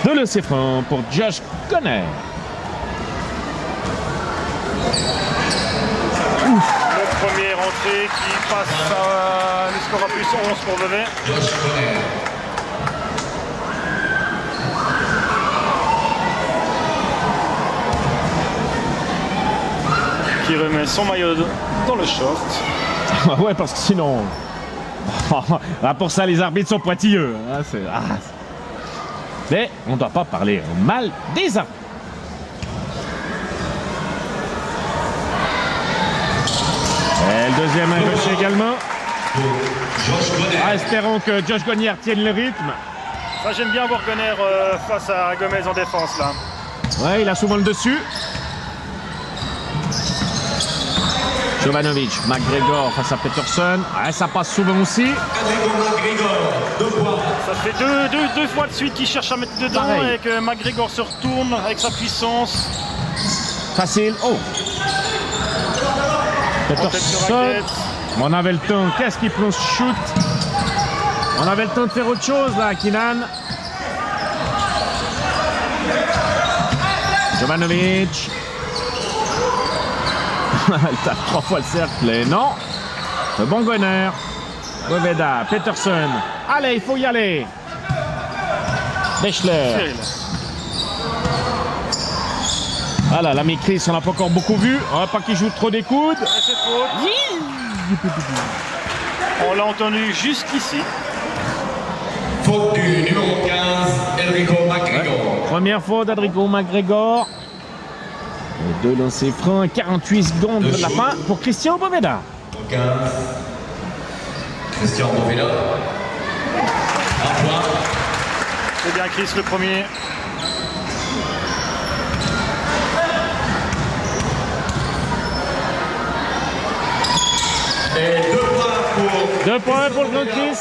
De lancer franc pour Josh Gonner. Le premier entrée qui passe le score à plus 11 pour Vevey. Josh Gonner. Qui remet son maillot dans le short. Ouais, parce que sinon... pour ça, les arbitres sont pointilleux. Mais on ne doit pas parler mal des arbitres. Et le deuxième à gauche également. Espérons que Josh Gonner tienne le rythme. Ça, j'aime bien voir Gonner face à Gomez en défense là. Ouais, il a souvent le dessus. Jovanovic, McGregor face à Peterson. Ouais, ça passe souvent aussi. Ça fait deux fois de suite qu'il cherche à mettre dedans. Pareil. Et que McGregor se retourne avec sa puissance. Facile. Oh. Peterson. On avait le temps. Qu'est-ce qu'il prend ce shoot? On avait le temps de faire autre chose là, Kinan. Jovanovic. Elle tape 3 fois le cercle et non. Le bon Gonner. Boveda, Peterson. Allez, il faut y aller. Bechler. Voilà, l'ami Chris, on n'a pas encore beaucoup vu. On va pas qu'il joue trop des coudes. Et c'est faute. On l'a entendu jusqu'ici. Faute du numéro 15, Enrico McGregor. Première faute d'Enrico McGregor. 2 lancers francs, 48 secondes de la fin pour Christian Boveda. 15. Christian Boveda. Un point. C'est bien Chris le premier. Et 2 points pour... 2 points pour le grand Chris.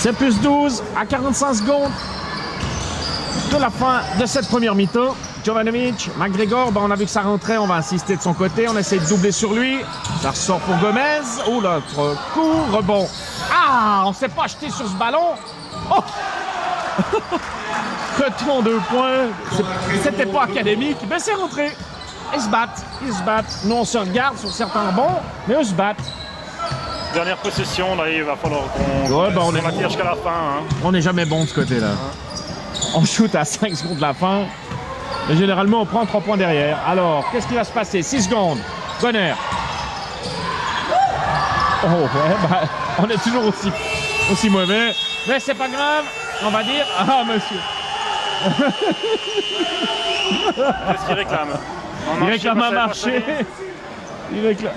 C'est plus 12 à 45 secondes de la fin de cette première mi-temps. Jovanovic, McGregor, on a vu que ça rentrait, on va insister de son côté, on essaie de doubler sur lui. Ça ressort pour Gomez. Oh, l'autre coup, rebond. Ah, on s'est pas jeté sur ce ballon. Oh retour 2 points. C'était pas académique, mais c'est rentré. Ils se battent, ils se battent. Nous, on se regarde sur certains bons, mais eux se battent. Dernière possession, là, il va falloir qu'on la tire jusqu'à la fin. Hein. On n'est jamais bon de ce côté-là. On shoot à 5 secondes de la fin. Et généralement, on prend 3 points derrière. Alors, qu'est-ce qui va se passer? 6 secondes. Conner. Oh, ouais, bah, on est toujours aussi mauvais. Mais c'est pas grave. On va dire... Ah, monsieur. Qu'est-ce qu'il réclame? Il réclame un marché. Il réclame...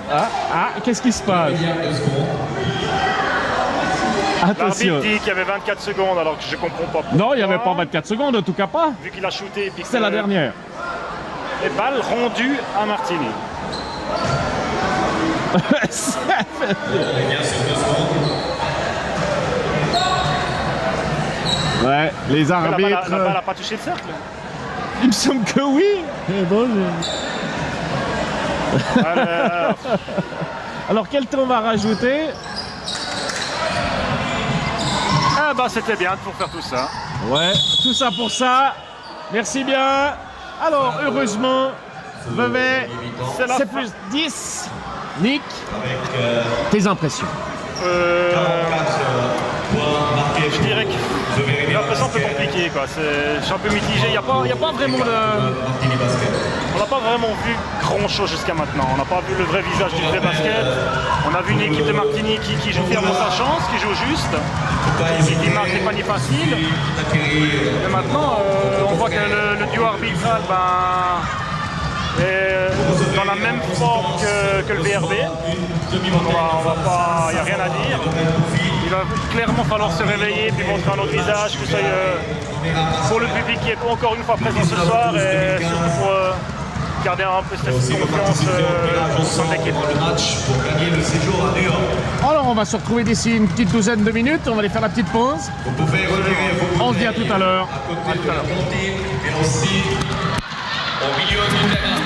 qu'est-ce qui se passe? Attention. L'arbitre dit qu'il y avait 24 secondes alors que je comprends pas pourquoi. Non, il n'y avait pas 24 secondes, en tout cas pas. Vu qu'il a shooté. C'est la dernière. Et balle rendue à Martini. Ouais, les arbitres... La balle n'a pas touché le cercle? Il me semble que oui. Mais bon, alors, quel temps on va rajouter? Ah bah c'était bien pour faire tout ça. Ouais, tout ça pour ça. Merci bien. Alors, heureusement, Vevey, c'est plus 10. Nick, tes impressions? Je dirais que j'ai l'impression un peu compliqué, quoi. Je suis un peu mitigé. Il n'y a pas vraiment on n'a pas vraiment vu grand chose jusqu'à maintenant. On n'a pas vu le vrai visage du vrai basket. On a vu une équipe de Martini qui joue fièrement sa chance, qui joue juste, qui marque des paniers faciles. Et maintenant, on voit que le duo arbitral est dans la même forme que le VRB. Il n'y a rien à dire. Il va clairement falloir se réveiller et montrer un autre visage, que ce soit pour le public qui est encore une fois présent ce soir et surtout pour garder un peu cette confiance au sein de l'équipe. Alors on va se retrouver d'ici une petite douzaine de minutes, on va aller faire la petite pause. On se dit à tout à l'heure. Et aussi au milieu du terrain.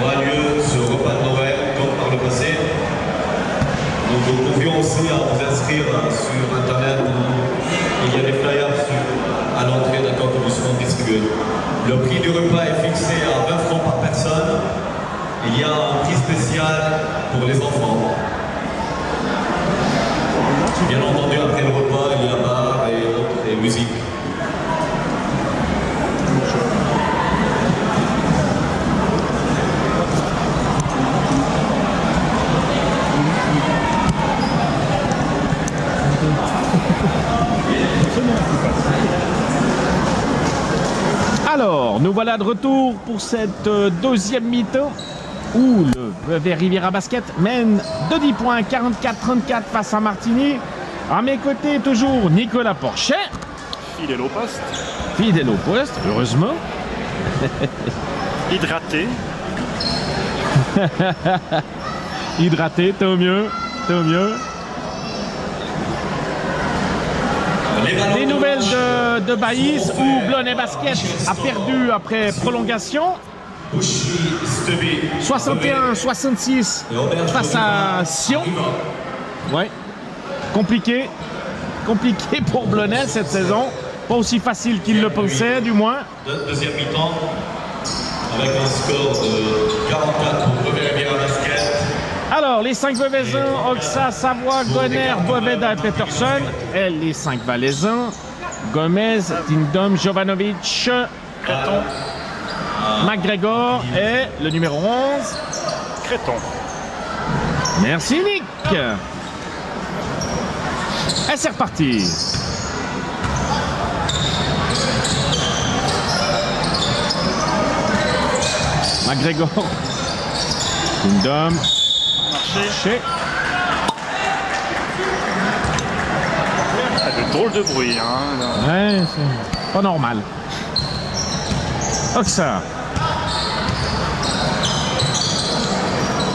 aura lieu ce repas de Noël comme par le passé. Donc nous convions aussi à vous inscrire sur internet où il y a des flyers à l'entrée d'accord que nous serons distribués. Le prix du repas est fixé à 20 francs par personne. Il y a un prix spécial pour les enfants. Bien entendu, après le repas, il y a bar et musique. Alors, nous voilà de retour pour cette deuxième mi-temps où le Vevey Riviera Basket mène de 10 points, 44-34 face à Martigny. À mes côtés, toujours Nicolas Porchet. Fidèle au poste. Fidèle au poste, heureusement. Hydraté. Hydraté, tant mieux, tant mieux. Des nouvelles de Baïs où Blonay Basket a perdu après prolongation. 61-66 face à Sion. Ouais. Compliqué pour Blonay cette saison. Pas aussi facile qu'il le pensait, du moins. Deuxième mi-temps, avec un score de 44 pour Vevey Riviera Basket. Alors, les 5 Veuvaisans, Oxa, Savoie, Gonner, Boveda et Peterson. Et les 5 Valaisans, Gomez, Tindom, Jovanovic, Créton. McGregor et le numéro 11. Créton. Merci Nick. Et c'est reparti. McGregor. Tindom. Marché. De drôle de bruit, hein. Ouais, c'est pas normal. Oxa.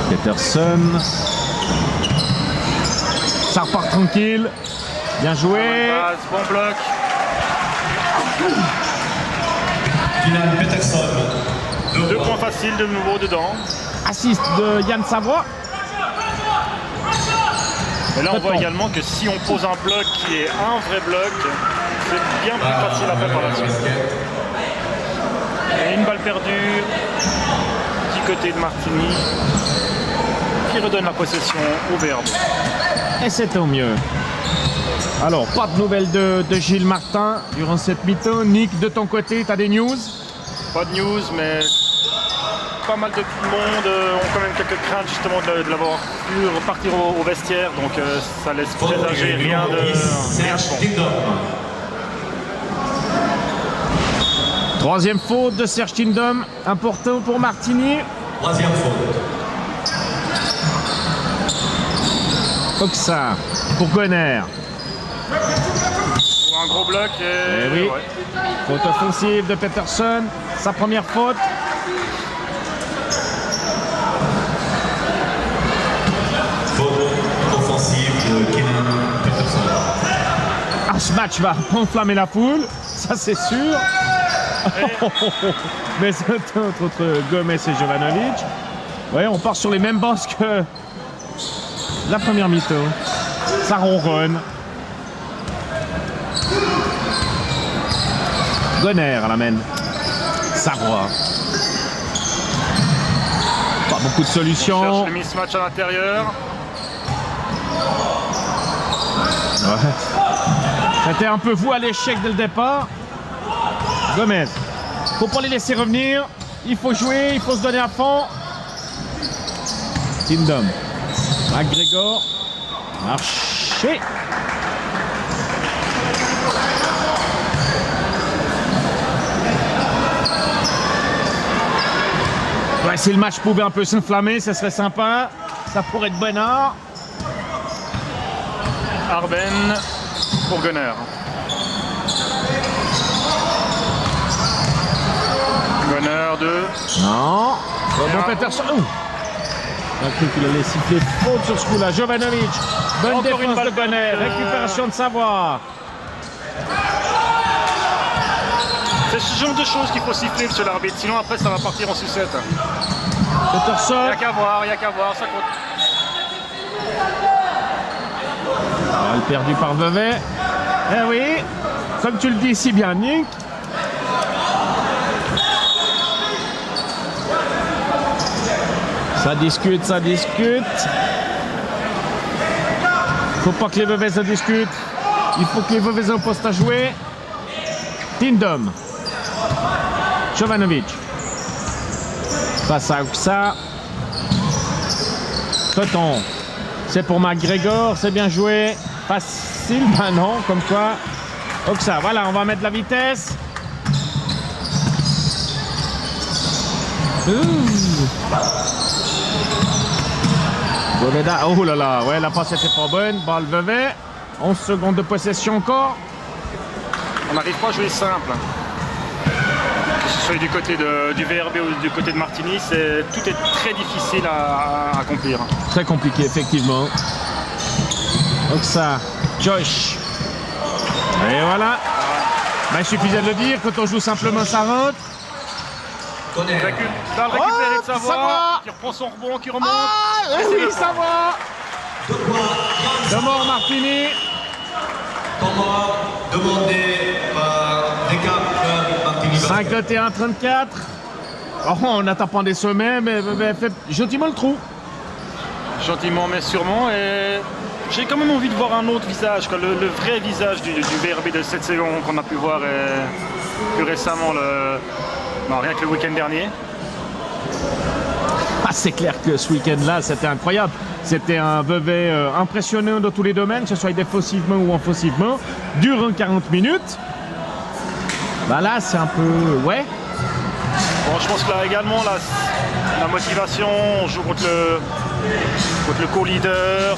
Peterson. Ça repart tranquille. Bien joué. Bon bloc. Kylian Peterson. 2 points faciles de nouveau dedans. Assist de Yann Savoie. Et là, on voit également que si on pose un bloc qui est un vrai bloc, c'est bien plus facile après par la suite. Et une balle perdue du côté de Martigny qui redonne la possession au Verbe. Et c'est au mieux. Alors, pas de nouvelles de Gilles Martin durant cette mi-temps. Nick, de ton côté, tu as des news? Pas de news, mais pas mal de monde ont quand même quelques craintes justement de l'avoir pu repartir au vestiaire. Donc ça laisse présager rien de bon. Troisième faute de Serge Tindom, important pour Martigny. Troisième faute. Oxa pour Gonner. Pour un gros bloc et oui. Ouais. Faute offensive de Peterson, sa première faute. Faute offensive de Kylian Peterson. Ah, ce match va enflammer la foule, ça c'est sûr. Mais c'est entre Gomez et Jovanovic. Ouais, on part sur les mêmes bosses que la première mi-temps. Ça ronronne. Gonner à la main. Savoie. Pas beaucoup de solutions. Cherche le mismatch à l'intérieur. Ouais. C'était un peu voué à l'échec dès le départ. Gomez. Faut pas les laisser revenir. Il faut jouer, il faut se donner à fond. Tindom. McGregor. Marché. Ouais, si le match pouvait un peu s'enflammer, ça serait sympa. Ça pourrait être bonheur. Arben pour Gunner. Gunner 2. Non. Bon Peterson. J'ai cru qu'il allait siffler faute sur ce coup-là. Jovanovic. Bonne Encore une défense balle de Gonner. Récupération de Savoie. C'est ce genre de choses qu'il faut siffler sur l'arbitre, sinon après ça va partir en sucette. Peterson. Il n'y a qu'à voir, ça compte. Balle perdue par Vevey. Eh oui, comme tu le dis si bien, Nick. Ça discute, ça discute. Faut pas que les Vevey se discutent. Il faut que les Vevey au poste à jouer. Tindom. Jovanovic. Face à Oksa. Coton. C'est pour McGregor, c'est bien joué. Facile, ben non, comme quoi. Oksa, voilà, on va mettre la vitesse. Boveda, oh là là, ouais, la passe était pas bonne. Balle Vevey. 11 secondes de possession encore. On n'arrive pas à jouer simple. Que ce soit du côté du VRB ou du côté de Martigny, tout est très difficile à accomplir. Très compliqué, effectivement. Donc ça, Josh. Et voilà. Ben, il suffisait de le dire, quand on joue simplement, ça rentre. Dans le récupéré de Savoie, qui reprend son rebond, qui remonte. Ah, oui, Savoie. De mort, Martigny. Comment demandé par Descartes Martigny. 51-34. Oh, on n'attend pas des sommets, mais fait gentiment le trou. Gentiment, mais sûrement. Et j'ai quand même envie de voir un autre visage, quoi, le vrai visage du VRB de cette saison qu'on a pu voir plus récemment, rien que le week-end dernier. Ah, c'est clair que ce week-end-là, c'était incroyable. C'était un Vevey impressionnant dans tous les domaines, que ce soit défensivement ou offensivement, durant 40 minutes. Bah là, c'est un peu... Ouais. Bon, je pense que là également, la motivation, on joue contre le co-leader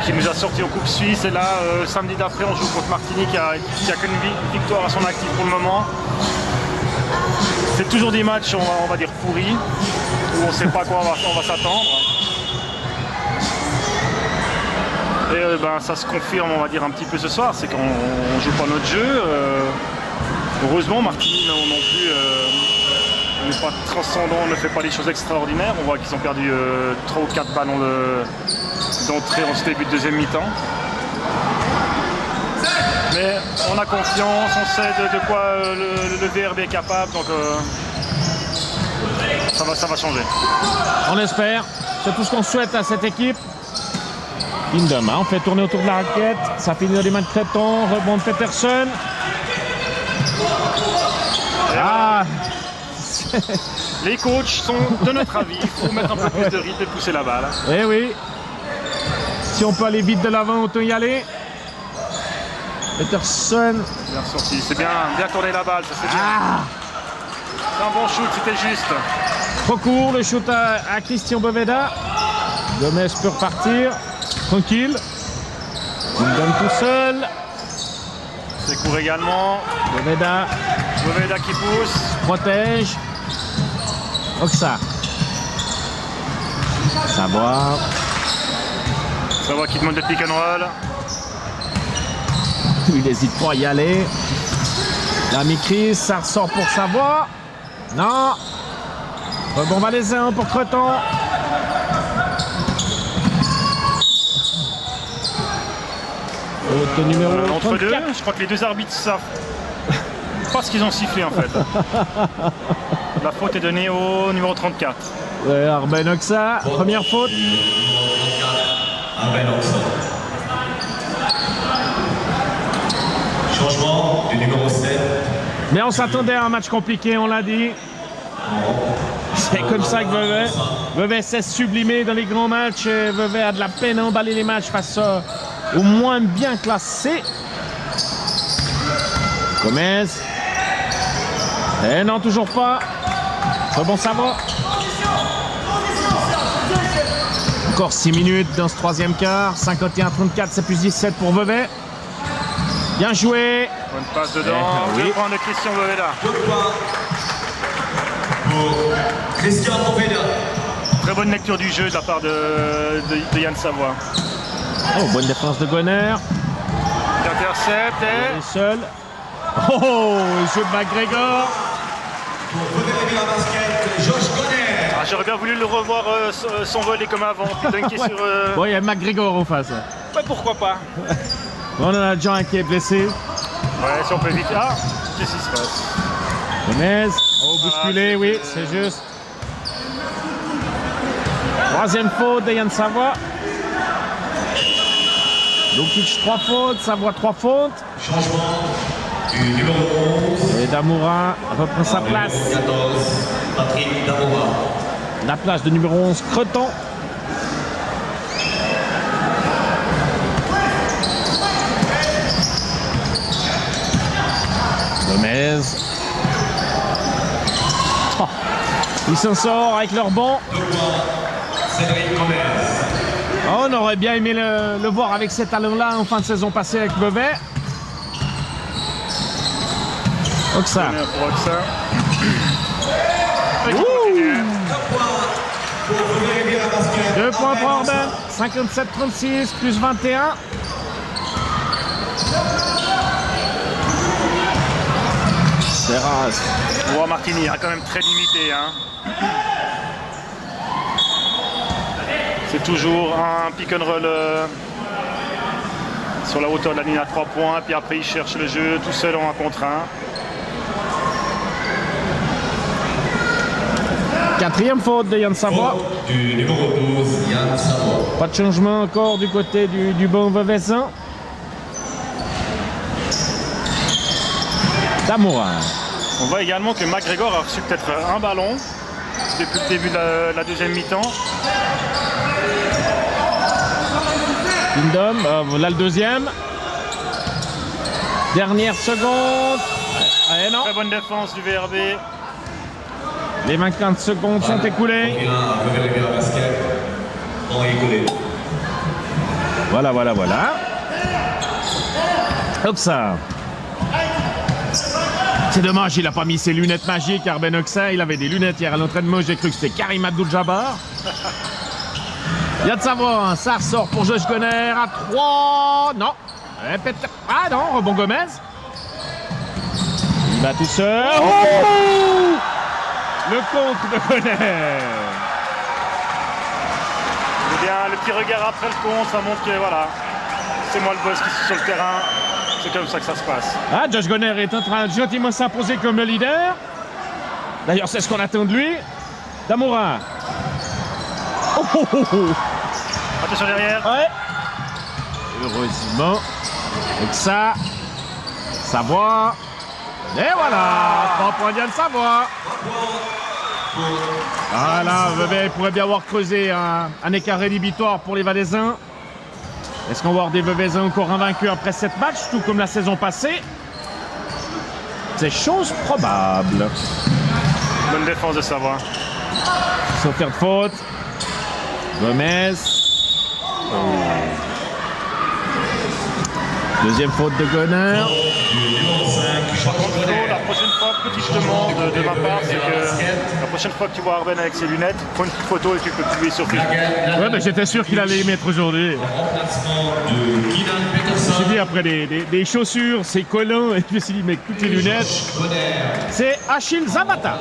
qui nous a sorti en Coupe Suisse. Et là, samedi d'après, on joue contre Martigny qui a qu'une victoire à son actif pour le moment. C'est toujours des matchs, on va dire, pourris, où on ne sait pas à quoi on va s'attendre. Et ça se confirme, on va dire, un petit peu ce soir, c'est qu'on ne joue pas notre jeu. Heureusement, Martigny non plus n'est pas transcendant, ne fait pas des choses extraordinaires. On voit qu'ils ont perdu 3 ou 4 ballons d'entrée en ce début de deuxième mi-temps. Mais on a confiance, on sait de quoi le VRB est capable, donc ça va changer. On espère, c'est tout ce qu'on souhaite à cette équipe. Tindom, on fait tourner autour de la raquette, ça finit dans les mains de Créton, rebond de Peterson. Ah. Les coachs sont de notre avis, il faut mettre un peu plus de rythme et pousser la balle. Eh oui, si on peut aller vite de l'avant, autant y aller. Peterson. Bien sorti, c'est bien tourné la balle, ça c'est bien. Ah. C'est un bon shoot, c'était juste. Trop court, le shoot à Christian Boveda. Gomez peut repartir, tranquille. Il donne tout seul. C'est court également. Boveda qui pousse. Protège. Oksa. Savoie. Savoie qui demande de pick and roll. Il n'hésite pas à y aller. La mi-crise, ça ressort pour Savoie. Non. Rebond valaisan pour Creton. Autre numéro entre 34. deux, je crois que les deux arbitres savent pas ce qu'ils ont sifflé en fait. La faute est donnée au numéro 34. Ouais, Arben Oksa, première faute. Arben Oksa. Changement du numéro 7. Mais on s'attendait à un match compliqué, on l'a dit. C'est comme ça que Vevey s'est sublimé dans les grands matchs. Et Vevey a de la peine à emballer les matchs face au moins bien classé. Gomez. Et non, toujours pas. Bon, ça va. Encore 6 minutes dans ce troisième quart. 51-34, c'est plus 17 pour Vevey. Bien joué. Bonne passe dedans. Oui. 2 points de Christian Boveda. 2 points pour Christian Boveda. Très bonne lecture du jeu de la part de Yann Savoie. Oh, bonne défense de Gonner. Il intercepte et... Il est seul. Oh, le jeu de McGregor. Pour Vevey Basket, Josh Gonner. j'aurais bien voulu le revoir s'envoler comme avant, puis dunker Ouais. sur... Bon, il y a McGregor en face. Ouais, pourquoi pas. On en a déjà un qui est blessé. Ouais, si on peut éviter... Ah, qu'est-ce qui se passe? Gomez, oh, bousculé, oui, c'est juste. Troisième faute de Yann Savoie. Lukic 3 fautes, Savoie 3 fautes. Changement du numéro 11. Et Damoura reprend sa place. 14, Patrick Damoura. La place de numéro 11, Creton. Gomez. Oh, il s'en sort avec leur banc. Cédric Gomez. Oh, on aurait bien aimé le voir avec ces talents-là en fin de saison passée avec Beauvais. Oxa. Pour Oxa. Et qui continue. 2 points pour Orben. 57-36 plus 21. Serras. On voit Martini, hein, quand même très limité. Hein. C'est toujours un pick and roll sur la hauteur de la ligne à 3 points, puis après il cherche le jeu tout seul en 1 contre 1. Quatrième faute de Yann Savoie. Du numéro 12, Yann Savoie. Pas de changement encore du côté du bon Veuvezin. Damoura. On voit également que McGregor a reçu peut-être un ballon depuis le début de la deuxième mi-temps. Kingdom, voilà le deuxième. Dernière seconde. Eh non, Très bonne défense du VRB. les 50 secondes sont écoulées. Il a vérifié la basket. On est écoulé. Voilà. Hop ça. C'est dommage, il a pas mis ses lunettes magiques, Arben Oxa. Il avait des lunettes hier à l'entraînement. J'ai cru que c'était Karim Abdul-Jabbar. Yann Savoie, ça ressort pour Josh Gonner à 3. Non. Ah non, rebond Gomez. Il va tout seul. Oh, le contre de Gonner. Eh bien, le petit regard après le compte, ça montre que voilà, c'est moi le boss qui suis sur le terrain. C'est comme ça que ça se passe. Ah, Josh Gonner est en train de gentiment s'imposer comme le leader. D'ailleurs, c'est ce qu'on attend de lui. Damoura. Attention derrière. Ouais. Heureusement. Avec ça. Savoie. Et voilà. 3 points d'Yann Savoie. Voilà, Vevey pourrait bien avoir creusé un écart rédhibitoire pour les Valaisans. Est-ce qu'on va avoir des Veveysins encore invaincus après 7 matchs, tout comme la saison passée? C'est chose probable. Bonne défense de Savoie. Sauf faire de faute. Gomez. Deuxième faute de Gonner. Par contre, Flo, la prochaine fois, petite demande de ma part, c'est que la prochaine fois que tu vois Arben avec ses lunettes, prends une petite photo et tu peux publier sur Facebook. Ouais, mais j'étais sûr qu'il allait les mettre aujourd'hui. Remplacement de Kylian Je me Peterson. suis dit, après des chaussures, ses collants, et je me suis dit, mais toutes les lunettes, c'est Achille Zamata.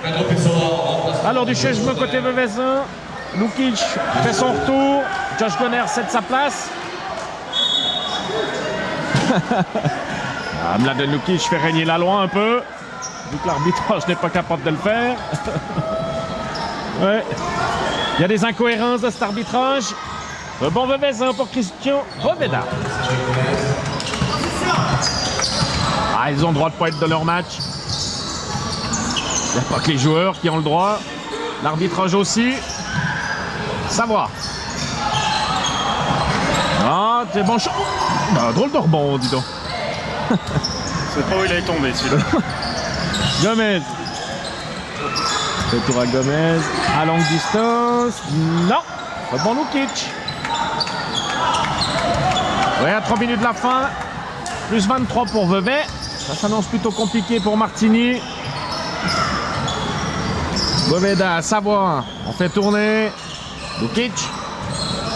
Pedro Pessoa, remplacement. Alors, du changement côté Veuvezin, Lukic fait son retour, Josh Gonner cède sa place. Mladen Lukic fait régner la loi un peu, vu que l'arbitrage n'est pas capable de le faire. Ouais. Il y a des incohérences de cet arbitrage. Bon Veuvezin pour Christian Roveda. Ah, ils ont le droit de pas être dans leur match. Il n'y a pas que les joueurs qui ont le droit. L'arbitrage aussi. Savoir. Ah, c'est bon. Bah, drôle de rebond, dis donc. C'est pas où il est tombé celui-là. Gomez. Retour à Gomez. À longue distance. Non. Rebond Lukic. Ouais, à 3 minutes de la fin. Plus 23 pour Vevey. Ça s'annonce plutôt compliqué pour Martini. Boveda, Savoie. On fait tourner. Lukic.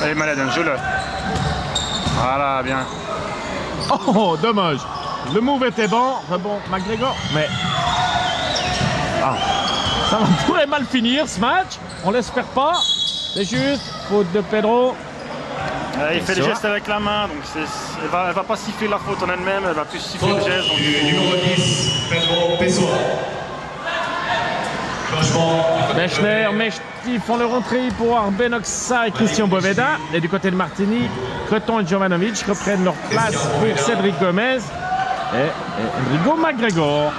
Allez, Mladen, joue-le. Voilà, bien. Oh, dommage. Le move était bon. Rebond McGregor. Mais. Ah. Ça pourrait mal finir ce match. On l'espère pas. C'est juste. Faute de Pedro. Il fait le geste avec la main, donc elle va pas siffler la faute en elle-même, elle va plus siffler le geste. Donc... Numéro 10, Pedro Pessoa. Bechler, Mechti font leur entrée pour Arbenoxa et Christian Boveda. Et du côté de Martini, Creton et Jovanovic reprennent leur place pour Cédric Gomez et Enrico McGregor.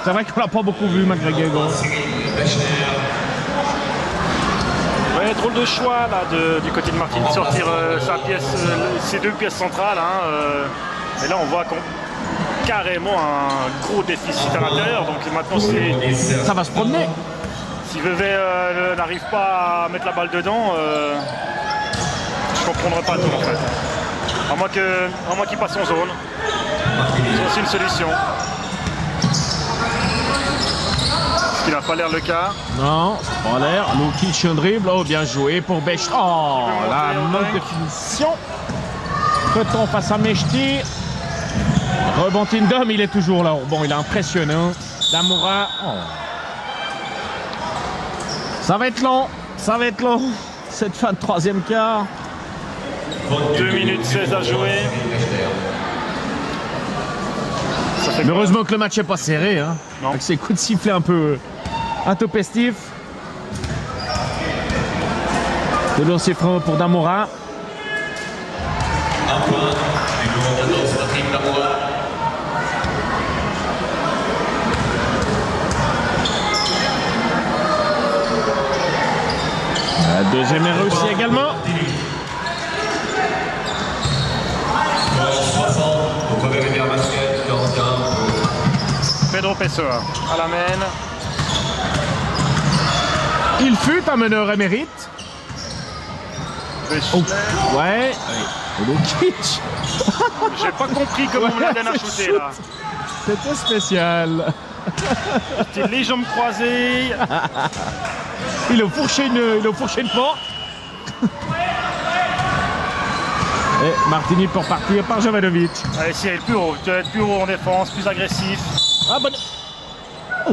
C'est vrai qu'on l'a pas beaucoup vu, McGregor. Ouais, drôle de choix là du côté de Martini de sortir ses deux pièces centrales. Et là, on voit carrément un gros déficit à l'intérieur. Donc maintenant, ça va se promener. Si Vevey n'arrive pas à mettre la balle dedans, je ne comprendrai pas tout en fait. À moins qu'il passe en zone. C'est aussi une solution. Ce qui n'a pas l'air le cas. Non, ça n'a pas l'air. Lukic un dribble. Oh, bien joué pour Bechler. Oh, la manque de finition. Creton face à Mechti. Rebond Tindom, il est toujours là. Bon, il est impressionnant. Damoura. Oh. Ça va être long, ça va être long, cette fin de troisième quart. 2 minutes 16 à jouer. Mais heureusement que le match n'est pas serré, hein, avec ces coups de sifflet un peu intempestifs. De lancer franc pour Damoura. Un point, numéro 14, Patrick Damoura. La deuxième est réussie également. 60, au Vevey Rivière Basket, 41. Pedro Pessoa à la main. Il fut un meneur émérite. Oh. Ouais. Lukic. J'ai pas compris comment Mladen a shooté là. C'était spécial. C'était les jambes croisées. Il a fourché une porte. Et Martini pour partir par Jovanovic. Allez, si elle est plus haut, tu dois être plus haut en défense, plus agressif. Ah bon. Oh.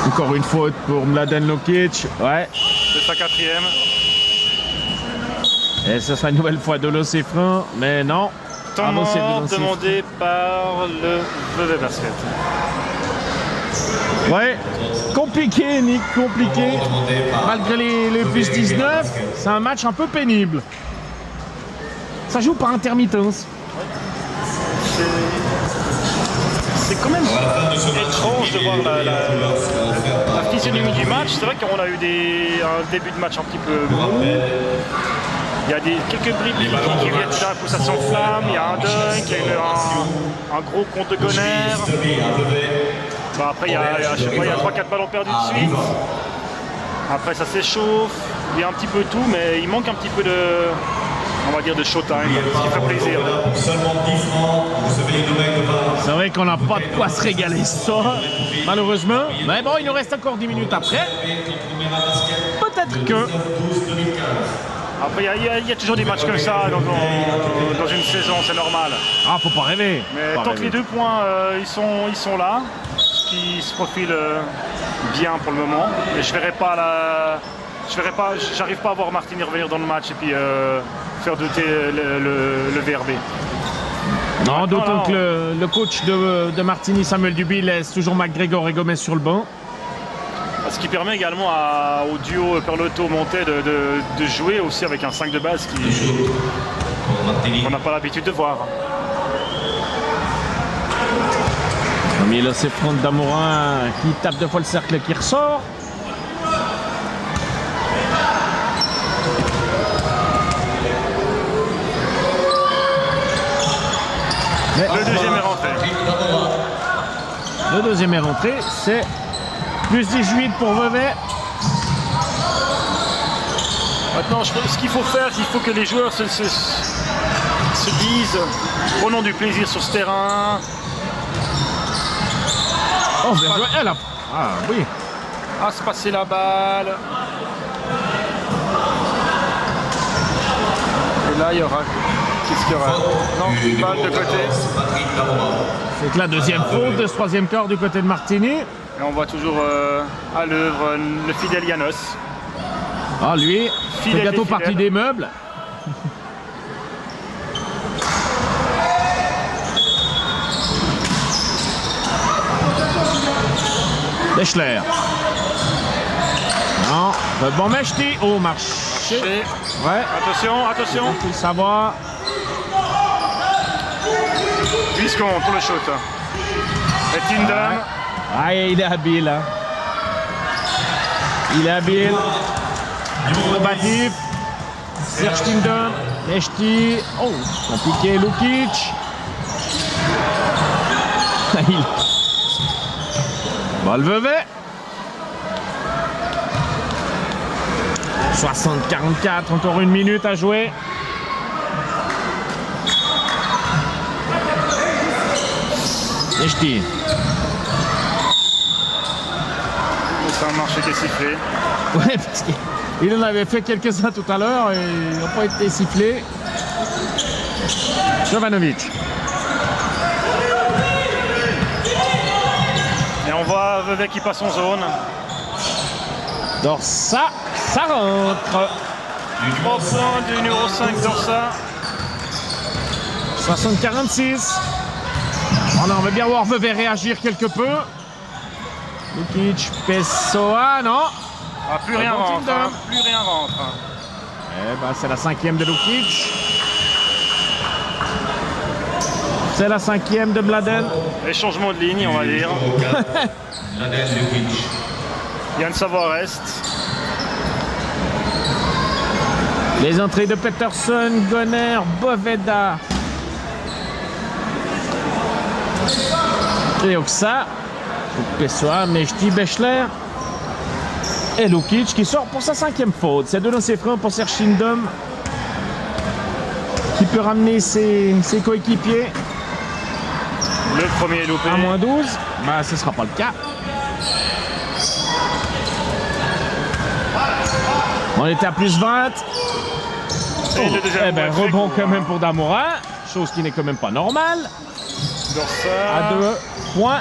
Encore une faute pour Mladen Lukic. Ouais. C'est sa quatrième. Et ce sera une nouvelle fois de l'Océfrin, mais non. Temps mort demandé par le Vevey Basket. Ouais, compliqué, Nick, compliqué. Malgré les plus 19, c'est un match un peu pénible. Ça joue par intermittence. C'est quand même étrange de voir la physionomie du match. C'est vrai qu'on a eu un début de match un petit peu mou. Il y a quelques bribes qui viennent d'un coup, ça s'enflamme. Il y a un dunk, il y a un gros compte de Gonner. Bah après, il y a 3-4 ballons perdus de suite. Après, ça s'échauffe. Il y a un petit peu tout, mais il manque un petit peu on va dire de showtime, ce qui fait plaisir. Seulement 10 francs, vous recevez une nouvelle de base. C'est vrai qu'on n'a pas de quoi se régaler ça, malheureusement. Mais bon, il nous reste encore 10 minutes après. Peut-être que... Après, il y a toujours des matchs comme ça dans une saison, c'est normal. Ah, faut pas rêver. Mais tant que les 2 points, ils sont là, ce qui se profile bien pour le moment. Et j'arrive pas à voir Martini revenir dans le match et puis faire douter le VRB. Non, d'autant que le coach de Martini, Samuel Duby, laisse toujours McGregor et Gomez sur le banc. Ce qui permet également au duo Perlotto-Montet de jouer aussi avec un 5 de base qu'on n'a pas l'habitude de voir. Mais là, c'est Franck Damoura qui tape 2 fois le cercle et qui ressort. Le deuxième est rentré. Le deuxième est rentré, c'est plus 18 pour Vevey. Maintenant, ce qu'il faut faire, il faut que les joueurs se disent prenons du plaisir sur ce terrain. Oh, bien joué. Elle a... Ah oui. À se passer la balle. Et là, il y aura Qu'est-ce qu'il y aura? Non, Du balle de numéro côté. 14, Patrick Tamora. C'est que la deuxième faute de ce troisième quart du côté de Martini. Et on voit toujours à l'œuvre le fidèle Janos. Ah, lui, c'est Fidèle bientôt des parti fidèles. des meubles. Deschler. Non, bon Mechti. Oh, marché. Et Ouais, attention, attention. ça va. 8 secondes pour le shoot. Et Tindam. Ah, il est habile. Hein. Il est habile. Combatif. Serge Tindam. Mechti. Oh, compliqué. Lukic. Il... Bon, le Vevey. 60-44, encore une minute à jouer. Mechti. C'est un marché qui est sifflé. Ouais, parce qu'il en avait fait quelques-uns tout à l'heure et ils n'ont pas été sifflés. Jovanovic. Et on voit Vevey qui passe en zone. Dorsa, ça rentre. 3 points du numéro 5 Dorsa. 60-46. On va bien voir Vevey réagir quelque peu. Lukic, Pessoa, non. Ah, plus rien Bon, rentre. Tindam. Hein, plus rien rentre. Eh ben, c'est la cinquième de Lukic. C'est la cinquième de Mladen. Et changement de ligne, on va dire. Numéro 4, Mladen Lukic. Yann Savoie. Les entrées de Peterson, Gonner, Boveda. Et Oxa. Pessoa, Mechti, Bechler. Et Lukic qui sort pour sa cinquième faute. C'est deux lancers francs pour Serge Tindam. Qui peut ramener ses coéquipiers Le premier est loupé. à moins 12. Bah, ce ne sera pas le cas. On était à plus 20. Et le deuxième Eh ben, point, très rebond court, quand hein. même pour Damora. Chose qui n'est quand même pas normale. Dorsa. À 2 points.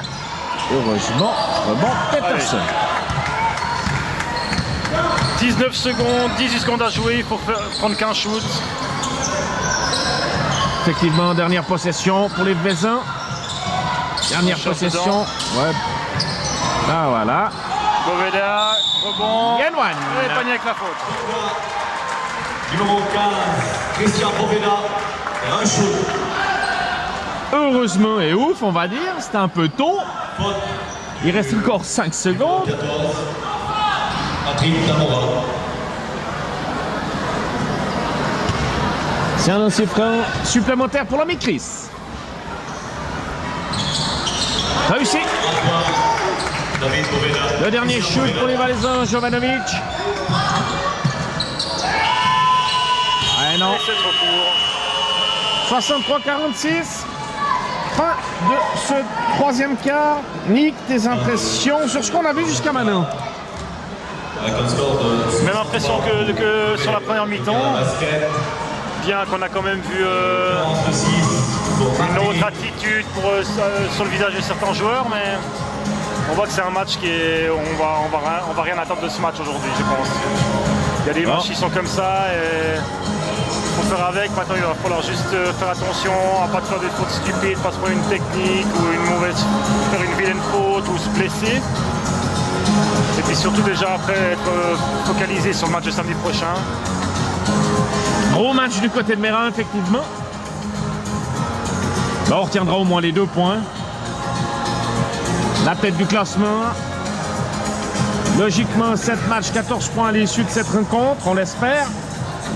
Heureusement, rebond Peterson. 19 secondes, 18 secondes à jouer, il faut prendre qu'un shoot. Effectivement, dernière possession pour les Vézins. Dernière Cherche possession. dedans. Ouais. Ah voilà. Boveda, rebond. Yanwan. Et panier avec la faute. Numéro 15, Christian Boveda. Et un shoot. Heureusement et ouf, on va dire. C'était un peu tôt. Faute. Il reste encore 5 secondes. 14, Patrick Tamora. C'est un lancer franc supplémentaire pour l'ami Chris. Réussi. David Boveda. Le dernier shoot pour les Valaisans, Jovanovic. Ah non. Et c'est trop court. 63-46. Fin de ce troisième quart. Nick, tes impressions sur ce qu'on a vu jusqu'à maintenant? Avec un score de Même impression que sur la première mi-temps. basket. Bien qu'on a quand même vu 36 pour une Patrick. autre attitude sur le visage de certains joueurs, mais on voit que c'est un match qui est. On va rien attendre de ce match aujourd'hui, je pense. Il y a des matchs qui sont comme ça et il faut faire avec. Maintenant, il va falloir juste faire attention à ne pas faire des fautes stupides, pas se prendre une technique ou faire une vilaine faute ou se blesser. Et puis surtout déjà après être focalisé sur le match de samedi prochain. Gros match du côté de Mérin, effectivement. Là, on retiendra au moins les 2 points. La tête du classement. Logiquement, 7 matchs, 14 points à l'issue de cette rencontre, on l'espère.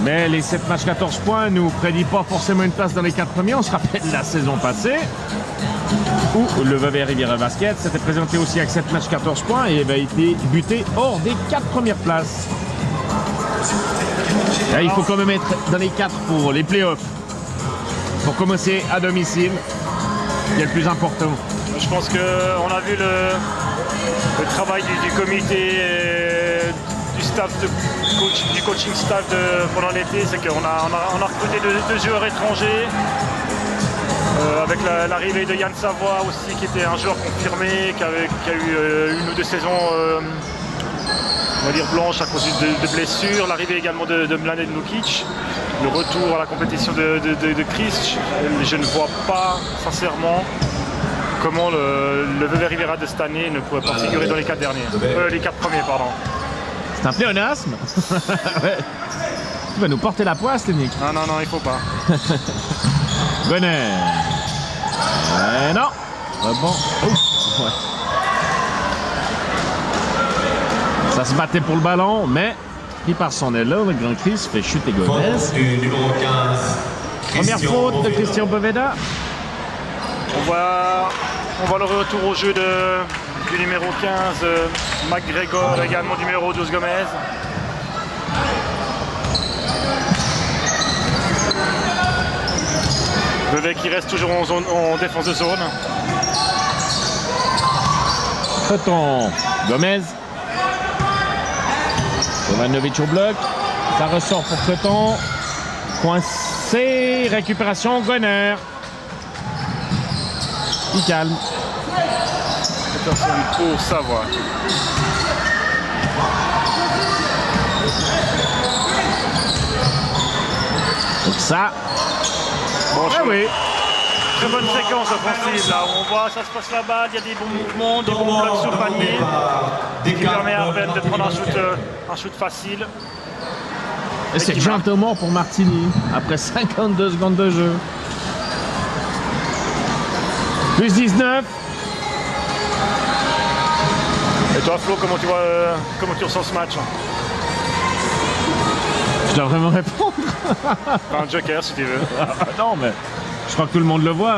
Mais les 7 matchs, 14 points ne nous prédit pas forcément une place dans les 4 premiers. On se rappelle la saison passée où le Vevey Riviera Basket s'était présenté aussi avec 7 matchs, 14 points et avait été buté hors des 4 premières places. Là, il faut quand même être dans les 4 pour les playoffs. Pour commencer à domicile, c'est le plus important. Je pense qu'on a vu le travail du comité, du du coaching staff pendant l'été, c'est qu'on a recruté deux joueurs étrangers. Avec l'arrivée de Yann Savoie aussi, qui était un joueur confirmé, qui a eu une ou deux saisons on va dire blanches à cause de blessures. L'arrivée également de Mladen Lukic. Le retour à la compétition de Chris. Je ne vois pas sincèrement comment le Vevey Rivera de cette année ne pourrait pas figurer dans les 4 derniers. Les 4 premiers, pardon. C'est un pléonasme. Ouais. Tu vas nous porter la poisse, Nick. Non, il faut pas. Gonner. Non. Bon. Ouais. Ça se battait pour le ballon, mais il part son aile là. Le grand Chris fait chuter Gomez. Faute du numéro 15. Première faute de Christian Poveda. On voit le retour au jeu du numéro 15, McGregor, également du numéro 12, Gomez. Vevey qui reste toujours en défense de zone. Creton, Gomez. Jovanovic au bloc. Ça ressort pour Creton. Coincé. Récupération, Gonner. Il calme. Peterson pour Savoie. Donc ça. Bon, Oui. très bonne séquence offensive là. On voit ça se passe la balle, il y a des bons mouvements, des bons blocs sous le panier. Ce qui permet à Arben de prendre un shoot facile. Et c'est gentiment pour Martini. Après 52 secondes de jeu. Plus 19. Et toi Flo, comment tu ressens ce match? Je dois vraiment répondre. Un joker si tu veux. Non, mais je crois que tout le monde le voit.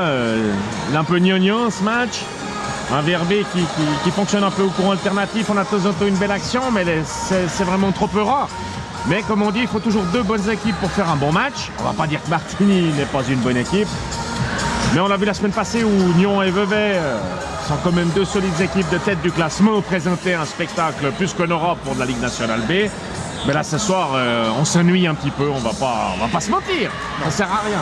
Il est un peu gnognon ce match. Un VRB qui fonctionne un peu au courant alternatif. On a tous une belle action, mais c'est vraiment trop peu rare. Mais comme on dit, il faut toujours 2 bonnes équipes pour faire un bon match. On va pas dire que Martini n'est pas une bonne équipe. Mais on l'a vu la semaine passée où Nyon et Vevey sont quand même 2 solides équipes de tête du classement, présenter un spectacle plus qu'en Europe pour de la Ligue nationale B. Mais là, ce soir, on s'ennuie un petit peu, on va pas se mentir, ça sert à rien.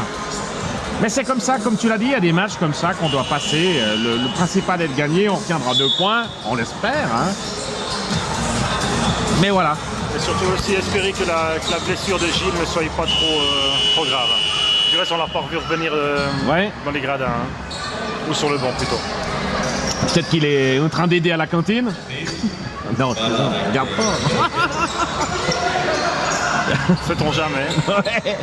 Mais c'est comme ça, comme tu l'as dit, il y a des matchs comme ça qu'on doit passer. Le principal est de gagner, on retiendra 2 points, on l'espère. Hein. Mais voilà. Et surtout aussi espérer que la blessure de Gilles ne soit pas trop grave. Du reste, on l'a pas revu revenir dans les gradins, hein. Ou sur le banc plutôt. Peut-être qu'il est en train d'aider à la cantine. Non, regarde pas. Sait-on jamais. Ouais.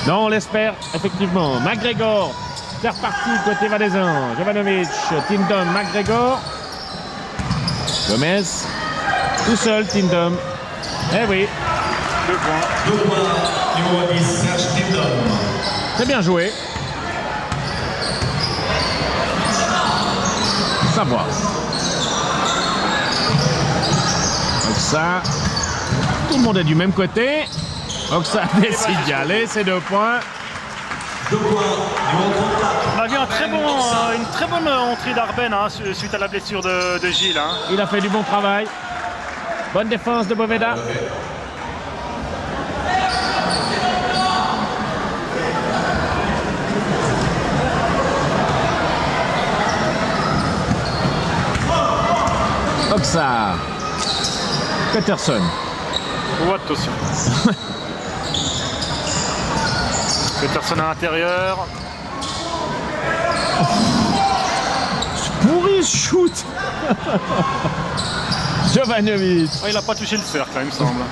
Non, on l'espère, effectivement. McGregor, c'est reparti côté valaisan. Jovanovic, Tindom, McGregor. Gomez, tout seul, Tindom. Eh oui. 2 points. 2 points. Numéro 10, Serge Tindom. C'est bien joué. Savoie. Donc ça, tout le monde est du même côté. Donc ça décide d'y aller, c'est 2 points. 2 points. Numéro 34. On a vu une très bonne entrée d'Arben hein, suite à la blessure de Gilles. Hein. Il a fait du bon travail. Bonne défense de Poveda. Oxa. Peterson. Ou attention. Peterson à l'intérieur. Pourri shoot. Jovanovic. Oh, il n'a pas touché le cercle, là, il me semble.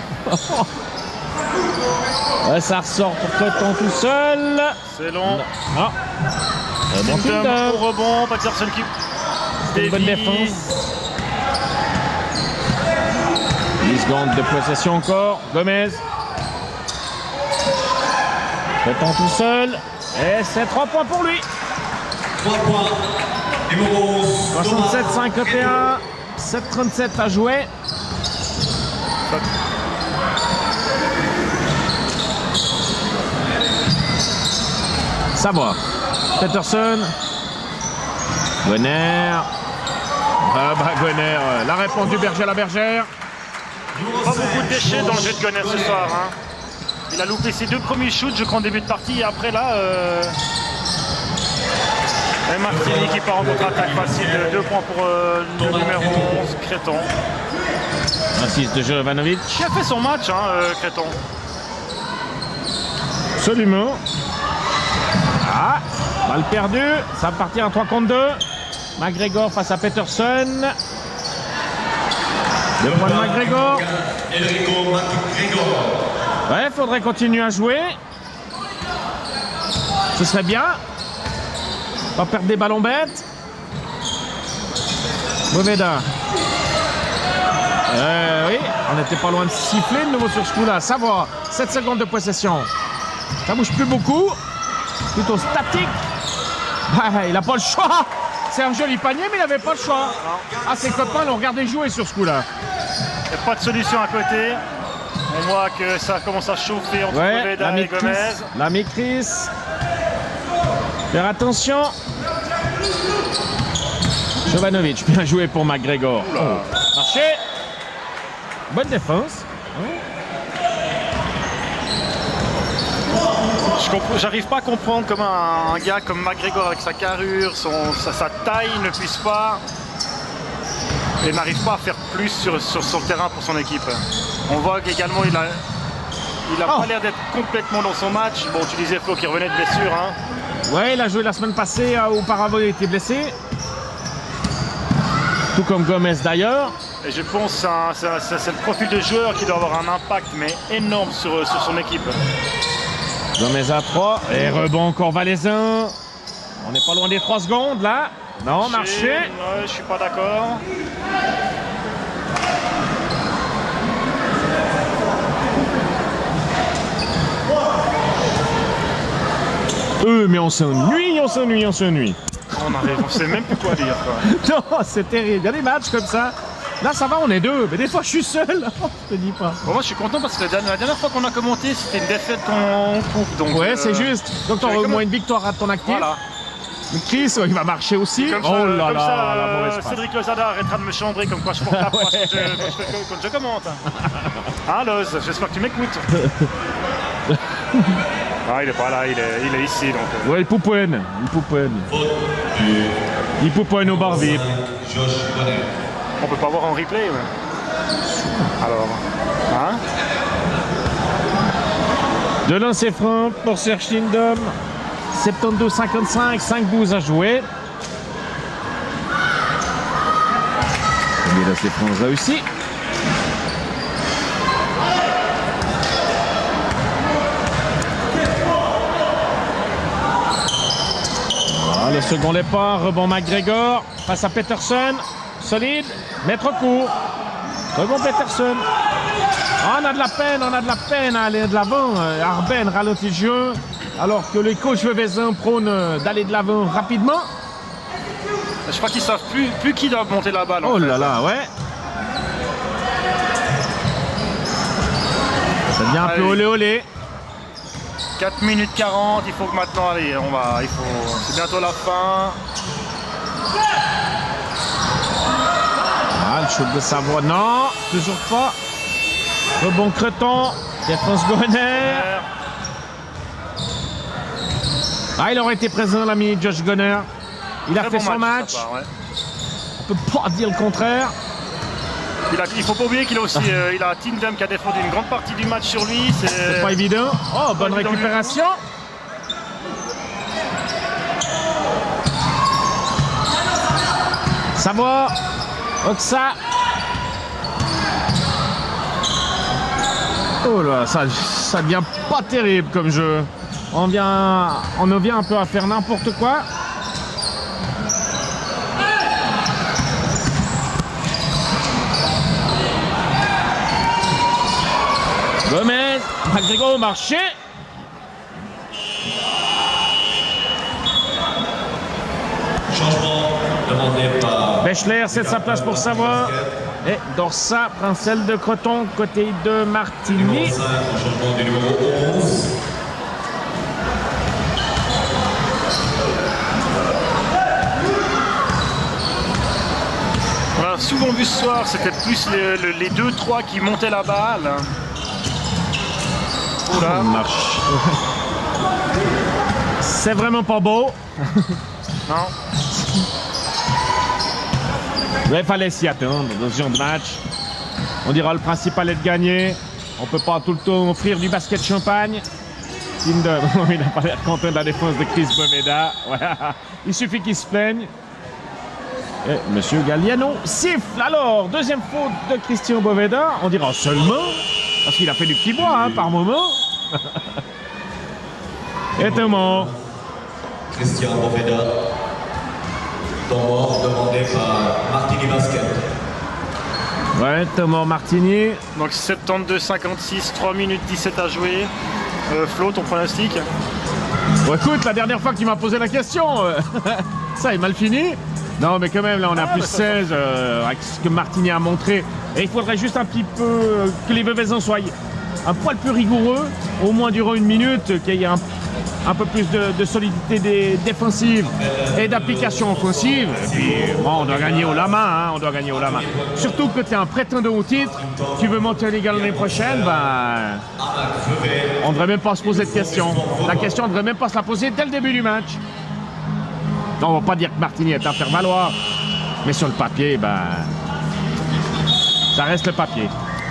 Ouais, ça ressort pour Creton tout seul. C'est long. Ah. Bon, Tindom au rebond. Peterson qui. une bonne défense. 10 secondes de possession encore. Gomez. Creton tout seul. Et c'est 3 points pour lui. 3 points. Numéro 67-51. 7-37 à jouer. Savoie. Peterson. Gonner. Gonner. La réponse du berger à la bergère. Pas beaucoup de déchets dans le jeu de Gonner ce soir. Hein. Il a loupé ses 2 premiers shoots, je crois, en début de partie. Et après, là, et Martini qui part en contre-attaque facile. 2 points pour le numéro 11, Créton. Assist de Jovanovic. Qui a fait son match, hein, Créton. Absolument. Ah, balle perdue. Ça va partir en 3 contre 2. McGregor face à Peterson. Le point de McGregor. Enrico McGregor. Ouais, faudrait continuer à jouer. Ce serait bien. Pas perdre des ballons bêtes. Boveda. Oui, on n'était pas loin de siffler de nouveau sur ce coup-là. Ça va. 7 secondes de possession. Ça bouge plus beaucoup. Plutôt statique. Ah, il n'a pas le choix. C'est un joli panier, mais il n'avait pas le choix. Ah, ses copains l'ont regardé jouer sur ce coup-là. Il n'y a pas de solution à côté. On voit que ça commence à chauffer entre Boveda et Gomez. La maîtrise. Faire attention. Jovanovic, bien joué pour McGregor. Oh. Marché. Bonne défense. J'arrive pas à comprendre comment un gars comme McGregor avec sa carrure, sa taille ne puisse pas et n'arrive pas à faire plus sur le terrain pour son équipe. On voit qu'également il a pas l'air d'être complètement dans son match. Bon, tu disais Flo qui revenait de blessure. Hein. Ouais, il a joué la semaine passée, auparavant il était blessé. Tout comme Gomez d'ailleurs. Et je pense que c'est le profil de joueur qui doit avoir un impact mais énorme sur son équipe. Gomez à 3 et rebond encore valaisan. On n'est pas loin des 3 secondes là. Non, marché. Ouais, je suis pas d'accord. Mais on s'ennuie. On sait même plus quoi dire, quoi. Non, c'est terrible. Il y a des matchs comme ça. Là, ça va, on est 2. Mais des fois, je suis seul. Je te dis pas. Bon, moi, je suis content parce que la dernière fois qu'on a commenté, c'était une défaite qu'on coupe. Donc, ouais, c'est juste. Donc, tu auras au moins une victoire à ton actif. Voilà. Chris, il va marcher aussi. Comme oh là comme là, ça, la mauvaise passe. Cédric Lozada arrêtera de me chambrer comme quoi je porte la poisse quand je commente. Hein, Loz, j'espère que tu m'écoutes. Ah, il est pas là, il est ici. Donc, ouais, il pouponne. Il pouponne au bar VIP. On peut pas voir en replay. Mais... Alors, hein? De lancer franc pour Serge Lindom. 72-55, 5-12 à jouer. Le lancer franc réussi. Le second départ, rebond McGregor face à Peterson, solide, maître court, rebond Peterson. Oh, on a de la peine à aller de l'avant. Arben ralentit le jeu, alors que les coachs Vevezin prônent d'aller de l'avant rapidement. Je crois qu'ils savent plus qui doit monter la balle. Oh là là, ouais. Ça devient un peu olé. 4 minutes 40, il faut que maintenant, allez, c'est bientôt la fin. Ah, le shoot de Savoie, non, toujours pas. Rebond Creton, défense Gonner. Ah, il aurait été présent, l'ami Josh Gonner. Il a fait son match. On peut pas dire le contraire. Il faut pas oublier qu'il a aussi il a Tindem qui a défendu une grande partie du match sur lui. C'est pas évident. Oh, bonne récupération. Savoie, Oxa. Oh là, ça devient pas terrible comme jeu. On en vient un peu à faire n'importe quoi. Gomez, McGregor au marché. Changement demandé par... Bechler cède sa place pour Savoie. Et Dorsa prend celle de Creton, côté de Martini. Numéro 5, au changement du numéro 11. Voilà, a souvent vu ce soir, c'était plus les 2-3 qui montaient la balle. Oula. Marche. C'est vraiment pas beau. Non. Il fallait s'y attendre dans ce genre de match. On dira le principal est de gagner. On peut pas tout le temps offrir du basket champagne. Il n'a pas l'air content de la défense de Chris Boveda. Voilà. Il suffit qu'il se plaigne. Et Monsieur Galliano siffle. Alors, deuxième faute de Christian Boveda. On dira seulement, parce qu'il a fait du petit bois hein, par moment. Et temps mort. Christian Boveda. Temps mort demandé par Martini Basket. Ouais, Thomas Martini. Donc 72-56, 3 minutes 17 à jouer. Flo, ton pronostic? Bon, écoute, la dernière fois que tu m'as posé la question, ça est mal fini. Non, mais quand même, là, on a plus 16 avec ce que Martini a montré. Et il faudrait juste un petit peu que les Vevezans soient un poil plus rigoureux, au moins durant une minute, qu'il y ait un peu plus de solidité défensive et d'application offensive. Et puis, bon, on doit gagner au la main, hein, on doit gagner au la main. Surtout que tu es un prétendant au titre, tu veux monter en Ligue l'année prochaine, ben, on ne devrait même pas se poser de questions. La question, on ne devrait même pas se la poser dès le début du match. Non, on ne va pas dire que Martini est à faire valoir, mais sur le papier, ben, ça reste le papier.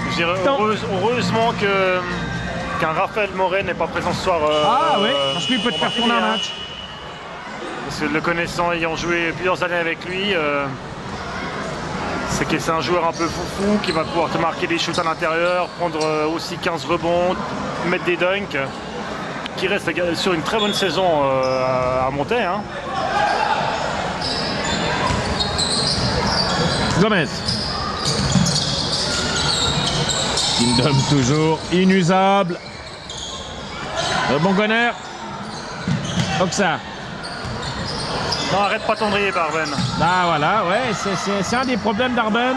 Je dirais heureusement qu'un Raphaël Moret n'est pas présent ce soir. Ah oui, parce qu'il peut te faire tourner un match. Parce que le connaissant, ayant joué plusieurs années avec lui, c'est que c'est un joueur un peu foufou qui va pouvoir te marquer des shoots à l'intérieur, prendre aussi 15 rebonds, mettre des dunks, qui reste sur une très bonne saison à monter. Hein. Gomez. Kingdom toujours inusable. Le bon gonner. Oxa. Non, arrête pas ton dribble, Barben. Ah voilà, ouais, c'est un des problèmes d'Arben.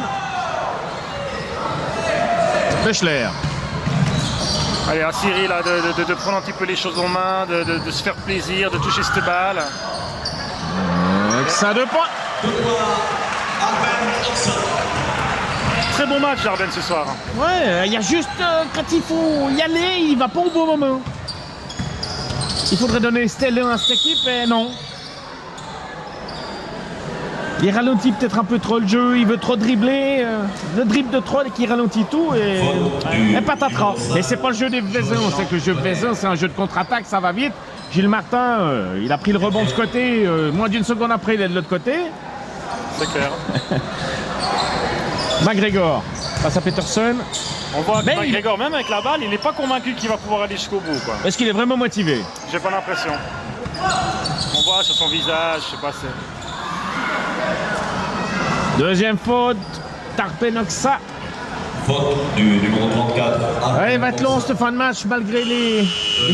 Bechler. Allez, à Cyril là, de prendre un petit peu les choses en main, de se faire plaisir, de toucher cette balle. Oxa 2 points. Très bon match, Arben, ce soir. Ouais, il y a juste quand il faut y aller, il va pas au bon moment. Il faudrait donner style 1 à cette équipe, mais non. Il ralentit peut-être un peu trop le jeu, il veut trop dribbler. Le dribble de trop qui ralentit tout et patatras. Et c'est pas le jeu des Vevezans, c'est que le jeu des Vevezans, c'est un jeu de contre-attaque, ça va vite. Gilles Martin, il a pris le rebond de ce côté, moins d'une seconde après, il est de l'autre côté. C'est clair. McGregor face à Peterson. On voit que McGregor, même avec la balle, il n'est pas convaincu qu'il va pouvoir aller jusqu'au bout. Est-ce qu'il est vraiment motivé? J'ai pas l'impression. On voit sur son visage, je sais pas, c'est... Deuxième faute, Tarpen Oxa. Faute du numéro 34. Ouais, il va être long cette fin de match malgré les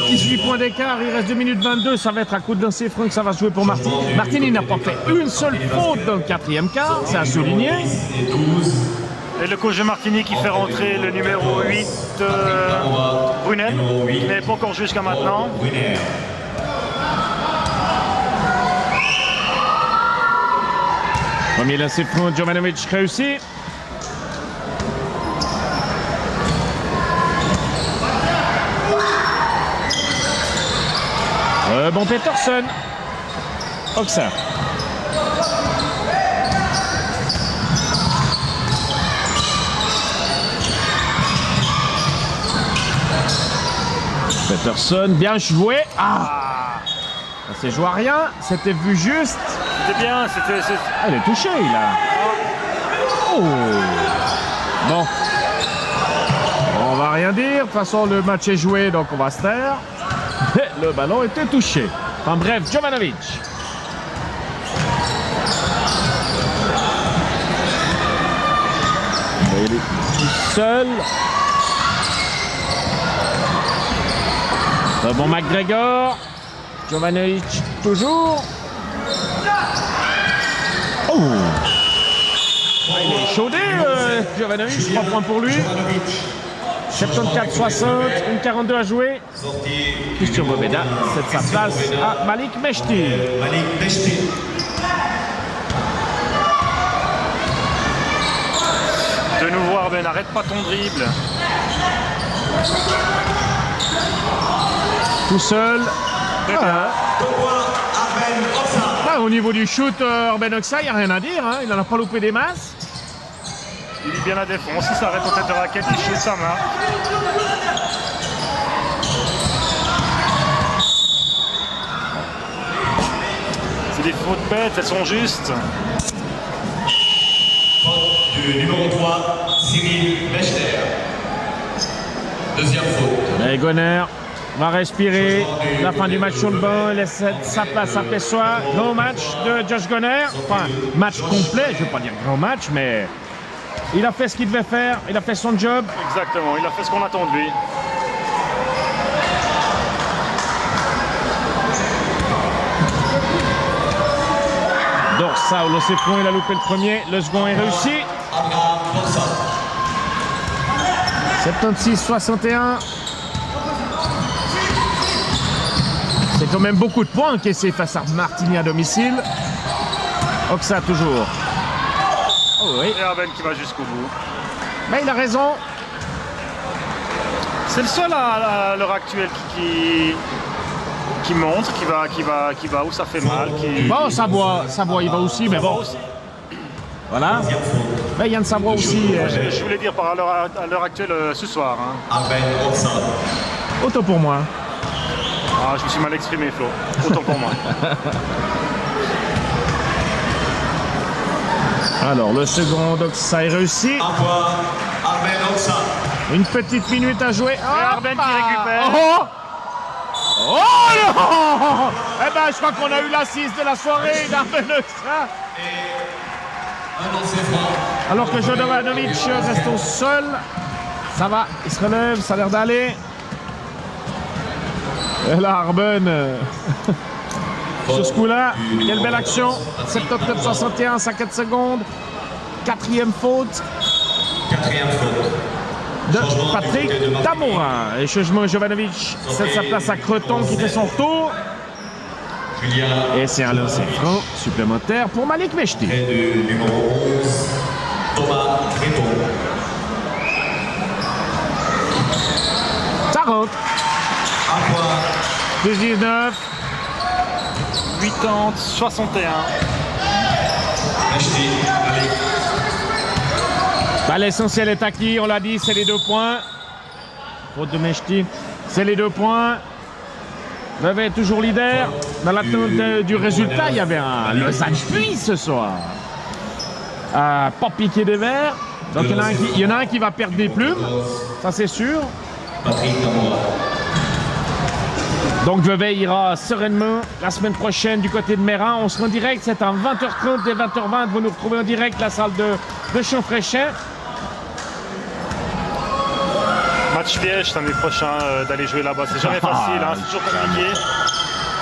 18 points d'écart. Il reste 2 minutes 22. Ça va être à coup de lancer franc que ça va jouer pour Martini. Martini n'a pas fait une seule faute dans le quatrième quart. C'est à souligner. Et le coach de Martini qui fait rentrer le numéro 8, Brunel, qui n'avait pas encore joué jusqu'à maintenant. Premier lancer franc, Jovanovic réussi. Bon Peterson. Oxa. Peterson, bien joué. Ah, ça s'est joué à rien. C'était vu juste. C'était bien, c'était... Ah, il est touché, là. Oh. Bon. On va rien dire. De toute façon, le match est joué, donc on va se taire. Mais le ballon était touché. Enfin bref, Jovanovic. Il est tout seul. Bon McGregor. Jovanovic toujours. Oh. Il est chaudé, Jovanovic. 3 points pour lui. 74-60, une 42 à jouer. Christian Boveda cède sa place à Malik Mechti. De nouveau Arben, arrête pas ton dribble. Tout seul. Très bien. Arben Oxa. Au niveau du shoot, Arben Oxa, il n'y a rien à dire. Hein. Il n'en a pas loupé des masses. Il lit bien la défense, il s'arrête en tête de raquette, il shoot sa marque. C'est des fautes bêtes, elles sont justes. Faute du numéro 3, Cyril Bechler. Deuxième faute. Et Goner va respirer. La fin du match sur le banc, il laisse sa place à Pessoa. Grand match de Josh Goner. Enfin, match complet, je ne veux pas dire grand match, mais il a fait ce qu'il devait faire. Il a fait son job. Exactement, il a fait ce qu'on attend de lui. Dorsa, Olosefron, il a loupé le premier. Le second est réussi. Abraham Dorsa. 76-61. C'est quand même beaucoup de points encaissés face à Martini à domicile. Oxa toujours. Oh oui. Et Arben qui va jusqu'au bout. Mais il a raison. C'est le seul à l'heure actuelle qui montre, qui va où ça fait mal. Bon, Savoie, il va aussi, mais bon. Voilà. Mais Yann Savoie aussi. Je voulais dire à l'heure actuelle ce soir. Hein. Arben Oxa. Autant pour moi. Ah, je me suis mal exprimé, Flo. Autant pour moi. Alors, le second, donc ça est réussi. À voir Arben Oxa. Une petite minute à jouer. Arben qui récupère. Oh, oh non. Eh ben, je crois qu'on a eu l'assise de la soirée d'Arben Oxa. Un lancer franc. Alors que Jovanovic reste au sol. Ça va, il se relève, ça a l'air d'aller. Et là, Arben, sur ce coup-là, quelle belle action. 79-61, 50 secondes. Quatrième faute Quatrième faute. de Patrick Damoura. Et changement, Jovanovic cède sa place à Creton qui fait son retour. Julien. Et c'est un lancer franc supplémentaire pour Malik Mechti. Et du numéro 11, Thomas Créton. Ça rentre. À voir. Plus 19. 80, 61. Mechti. Allez. Bah, l'essentiel est acquis, on l'a dit, c'est les 2 points. Faute de Mechti, c'est les 2 points. Vevey est toujours leader. Dans l'attente du résultat, il y avait un Lausanne-Puy ce soir. Pas piqué des verres. Donc il y en a un qui va perdre des plumes, ça c'est sûr. Patrick Damoura. Donc Vevey ira sereinement la semaine prochaine du côté de Mérin. On sera en direct, c'est à 20h30 dès 20h20. Vous nous retrouvez en direct la salle de Champfréchet. Match piège samedi prochain d'aller jouer là-bas. C'est jamais facile, hein, c'est toujours compliqué.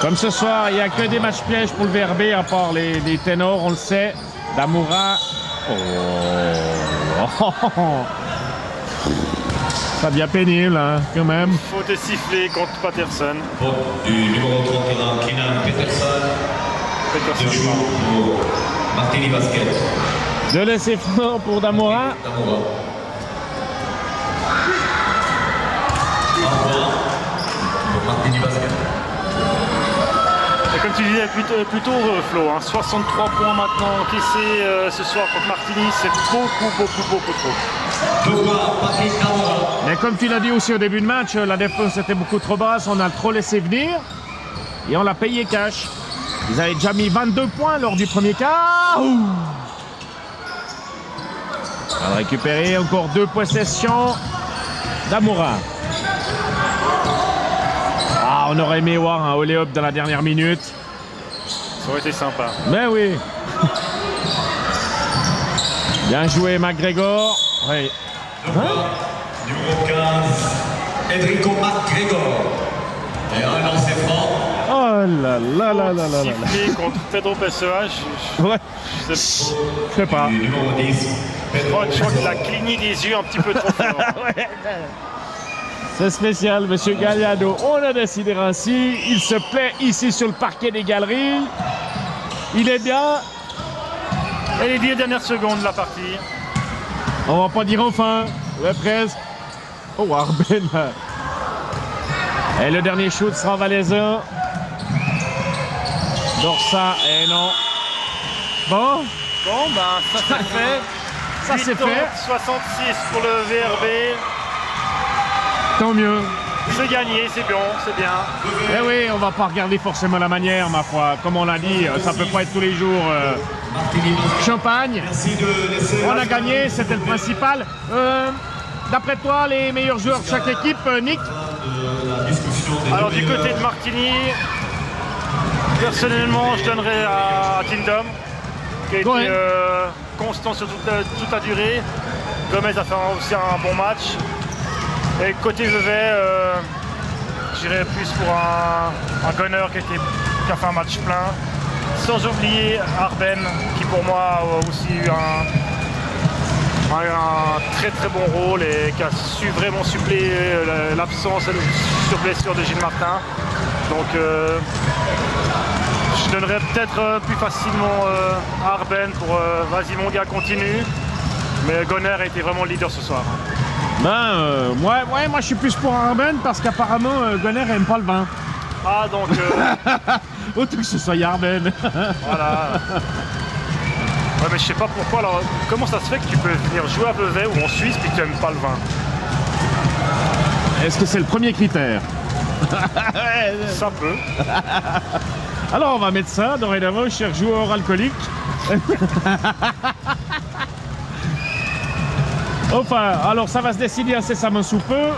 Comme ce soir, il n'y a que des matchs pièges pour le VRB, à part les ténors, on le sait. Damoura. Oh. Ça devient pénible, hein, quand même. Faut te siffler contre Patterson. Faute du numéro 31, Kinan Peterson. De jour pour Martini Basket. De laisser franc pour Damoura. Damoura. Au revoir pour Martini Basket. Et comme tu disais plus tôt, Flo, hein, 63 points maintenant encaissés ce soir contre Martini, c'est beaucoup trop. De voir Patrick Damoura. Mais comme tu l'as dit aussi au début de match, la défense était beaucoup trop basse, on a trop laissé venir et on l'a payé cash. Ils avaient déjà mis 22 points lors du premier quart. Ouh. On va récupérer encore 2 possessions. Damoura. Ah, on aurait aimé voir un alley-up dans la dernière minute. Ça aurait été sympa. Mais oui. Bien joué, McGregor. Oui. Numéro 15, Enrico McGregor. Et un lancer franc. Oh là là là là là là. Sifflé contre Pedro Pessoa, Ouais. je sais pas. Du numéro 10, crois qu'il a cligné des yeux un petit peu trop fort. C'est spécial, monsieur Galliano. On a décidé ainsi. Il se plaît ici sur le parquet des galeries. Il est bien. Et les 10 dernières secondes de la partie. On va pas dire enfin. Ouais, presque. Oh, Arben. Et le dernier shoot sera valaisan. Dorsa, et non. Bon. Bon, ben ça c'est fait. Ça c'est fait. 66 pour le VRB. Tant mieux. C'est gagné, c'est bon, c'est bien. Eh oui, on va pas regarder forcément la manière, ma foi. Comme on l'a dit, ça peut pas être tous les jours champagne. On a gagné, c'était le principal. D'après toi, les meilleurs joueurs de chaque équipe, Nick? Alors du côté de Martigny, personnellement, je donnerais à Tindom, qui a été constant sur toute la durée. Gomez a fait aussi un bon match. Et côté Vevey, j'irais plus pour un gunner qui a fait un match plein. Sans oublier Arben, qui pour moi a aussi eu un très très bon rôle et qui a su vraiment suppléer l'absence sur blessure de Gilles Martin. Donc je donnerais peut-être plus facilement à Arben pour vas-y mon gars continue. Mais Gonner a été vraiment le leader ce soir. Moi je suis plus pour Arben parce qu'apparemment Gonner aime pas le vin. Ah donc autant que ce soit Arben. Voilà. Ouais mais je sais pas pourquoi alors comment ça se fait que tu peux venir jouer à Vevey ou en Suisse puis que tu n'aimes pas le vin? Est-ce que c'est le premier critère? Ça peut. Alors on va mettre ça dorénavant, cher joueur alcoolique. Enfin, alors ça va se décider incessamment sous peu.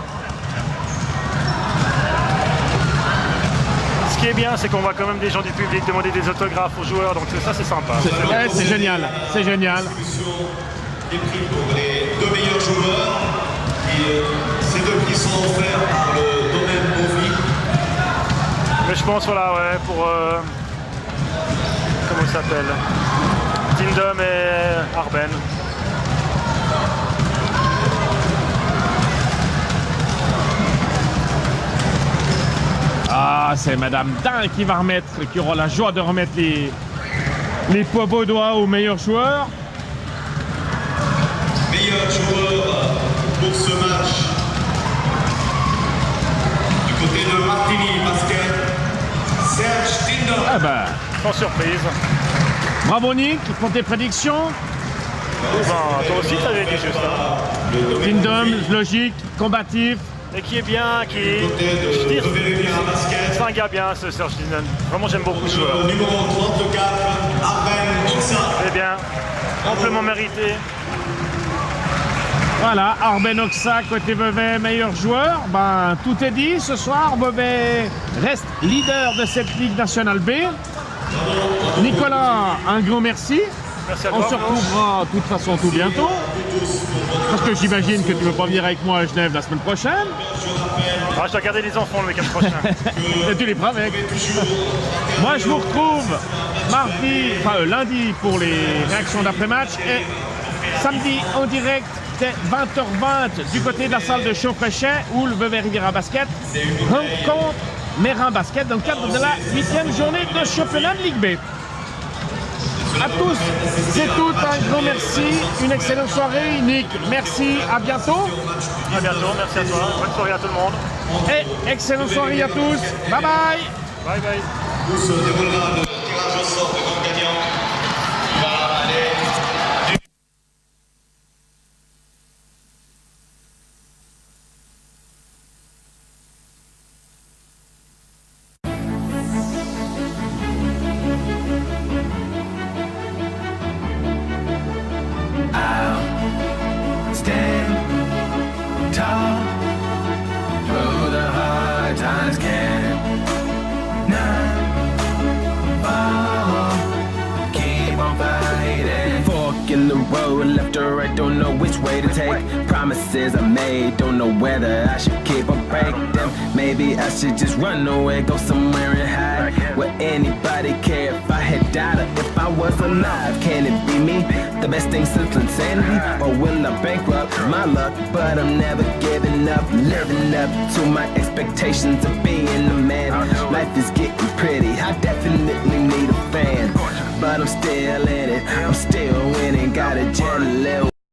Ce qui est bien, c'est qu'on voit quand même des gens du public demander des autographes aux joueurs, donc ça c'est sympa. Ouais, c'est génial, c'est génial. Des prix pour les deux meilleurs joueurs. Et ces deux prix sont offerts par le domaine Beauvais. Mais je pense, voilà, ouais, pour... comment ça s'appelle? Tindom et Arben. Ah, c'est Madame Dain qui va remettre, qui aura la joie de remettre les poids baudois aux meilleurs joueurs. Meilleur joueur pour ce match. Du côté de Martigny Basket, Serge Tindom. Ah ben, Sans surprise. bravo Nick pour tes prédictions. Ben, toi aussi, tu avais dit juste. Hein. Tindom, logique, combatif. Et qui est bien, qui est... Je dis, c'est un gars bien, ce Serge Tindom. Vraiment, j'aime beaucoup ce joueur. Numéro 34, Arben Oxa. C'est bien, amplement mérité. Voilà, Arben Oxa, côté Vevey, meilleur joueur. Ben, tout est dit. Ce soir, Vevey reste leader de cette Ligue nationale B. Nicolas, un grand merci. Merci à On toi. se retrouvera de toute façon tout bientôt. Parce que j'imagine que tu ne veux pas venir avec moi à Genève la semaine prochaine. Ah, je dois garder les enfants le week-end prochain. Et tu les prends avec. Moi, je vous retrouve lundi pour les réactions d'après-match et samedi en direct dès 20h20 du côté de la salle de Chaufrechet où le Vevey Riviera Basket rencontre Mérin Basket dans le cadre de la 8e journée de championnat de Ligue B. À tous, c'est tout, un grand merci, une excellente soirée. Nick, merci, à bientôt. À bientôt, merci à toi. Bonne soirée à tout le monde. Et excellente soirée à tous. Bye bye. Bye bye. Où se déroulera le tirage au sort du grand gagnant. Il va aller. Stand tall through the hard times. Keep on fighting. Fork in the road, left or right, don't know which way to take. Promises I made, don't know whether I should keep or break them. Maybe I should just run away, go somewhere and hide. Will anybody care if I had died or if I was alive? Can it be me? The best thing since insanity? Or will I bankrupt my luck? But I'm never giving up, living up to my expectations of being a man. Life is getting pretty, I definitely need a fan. But I'm still in it, I'm still winning, got a jet little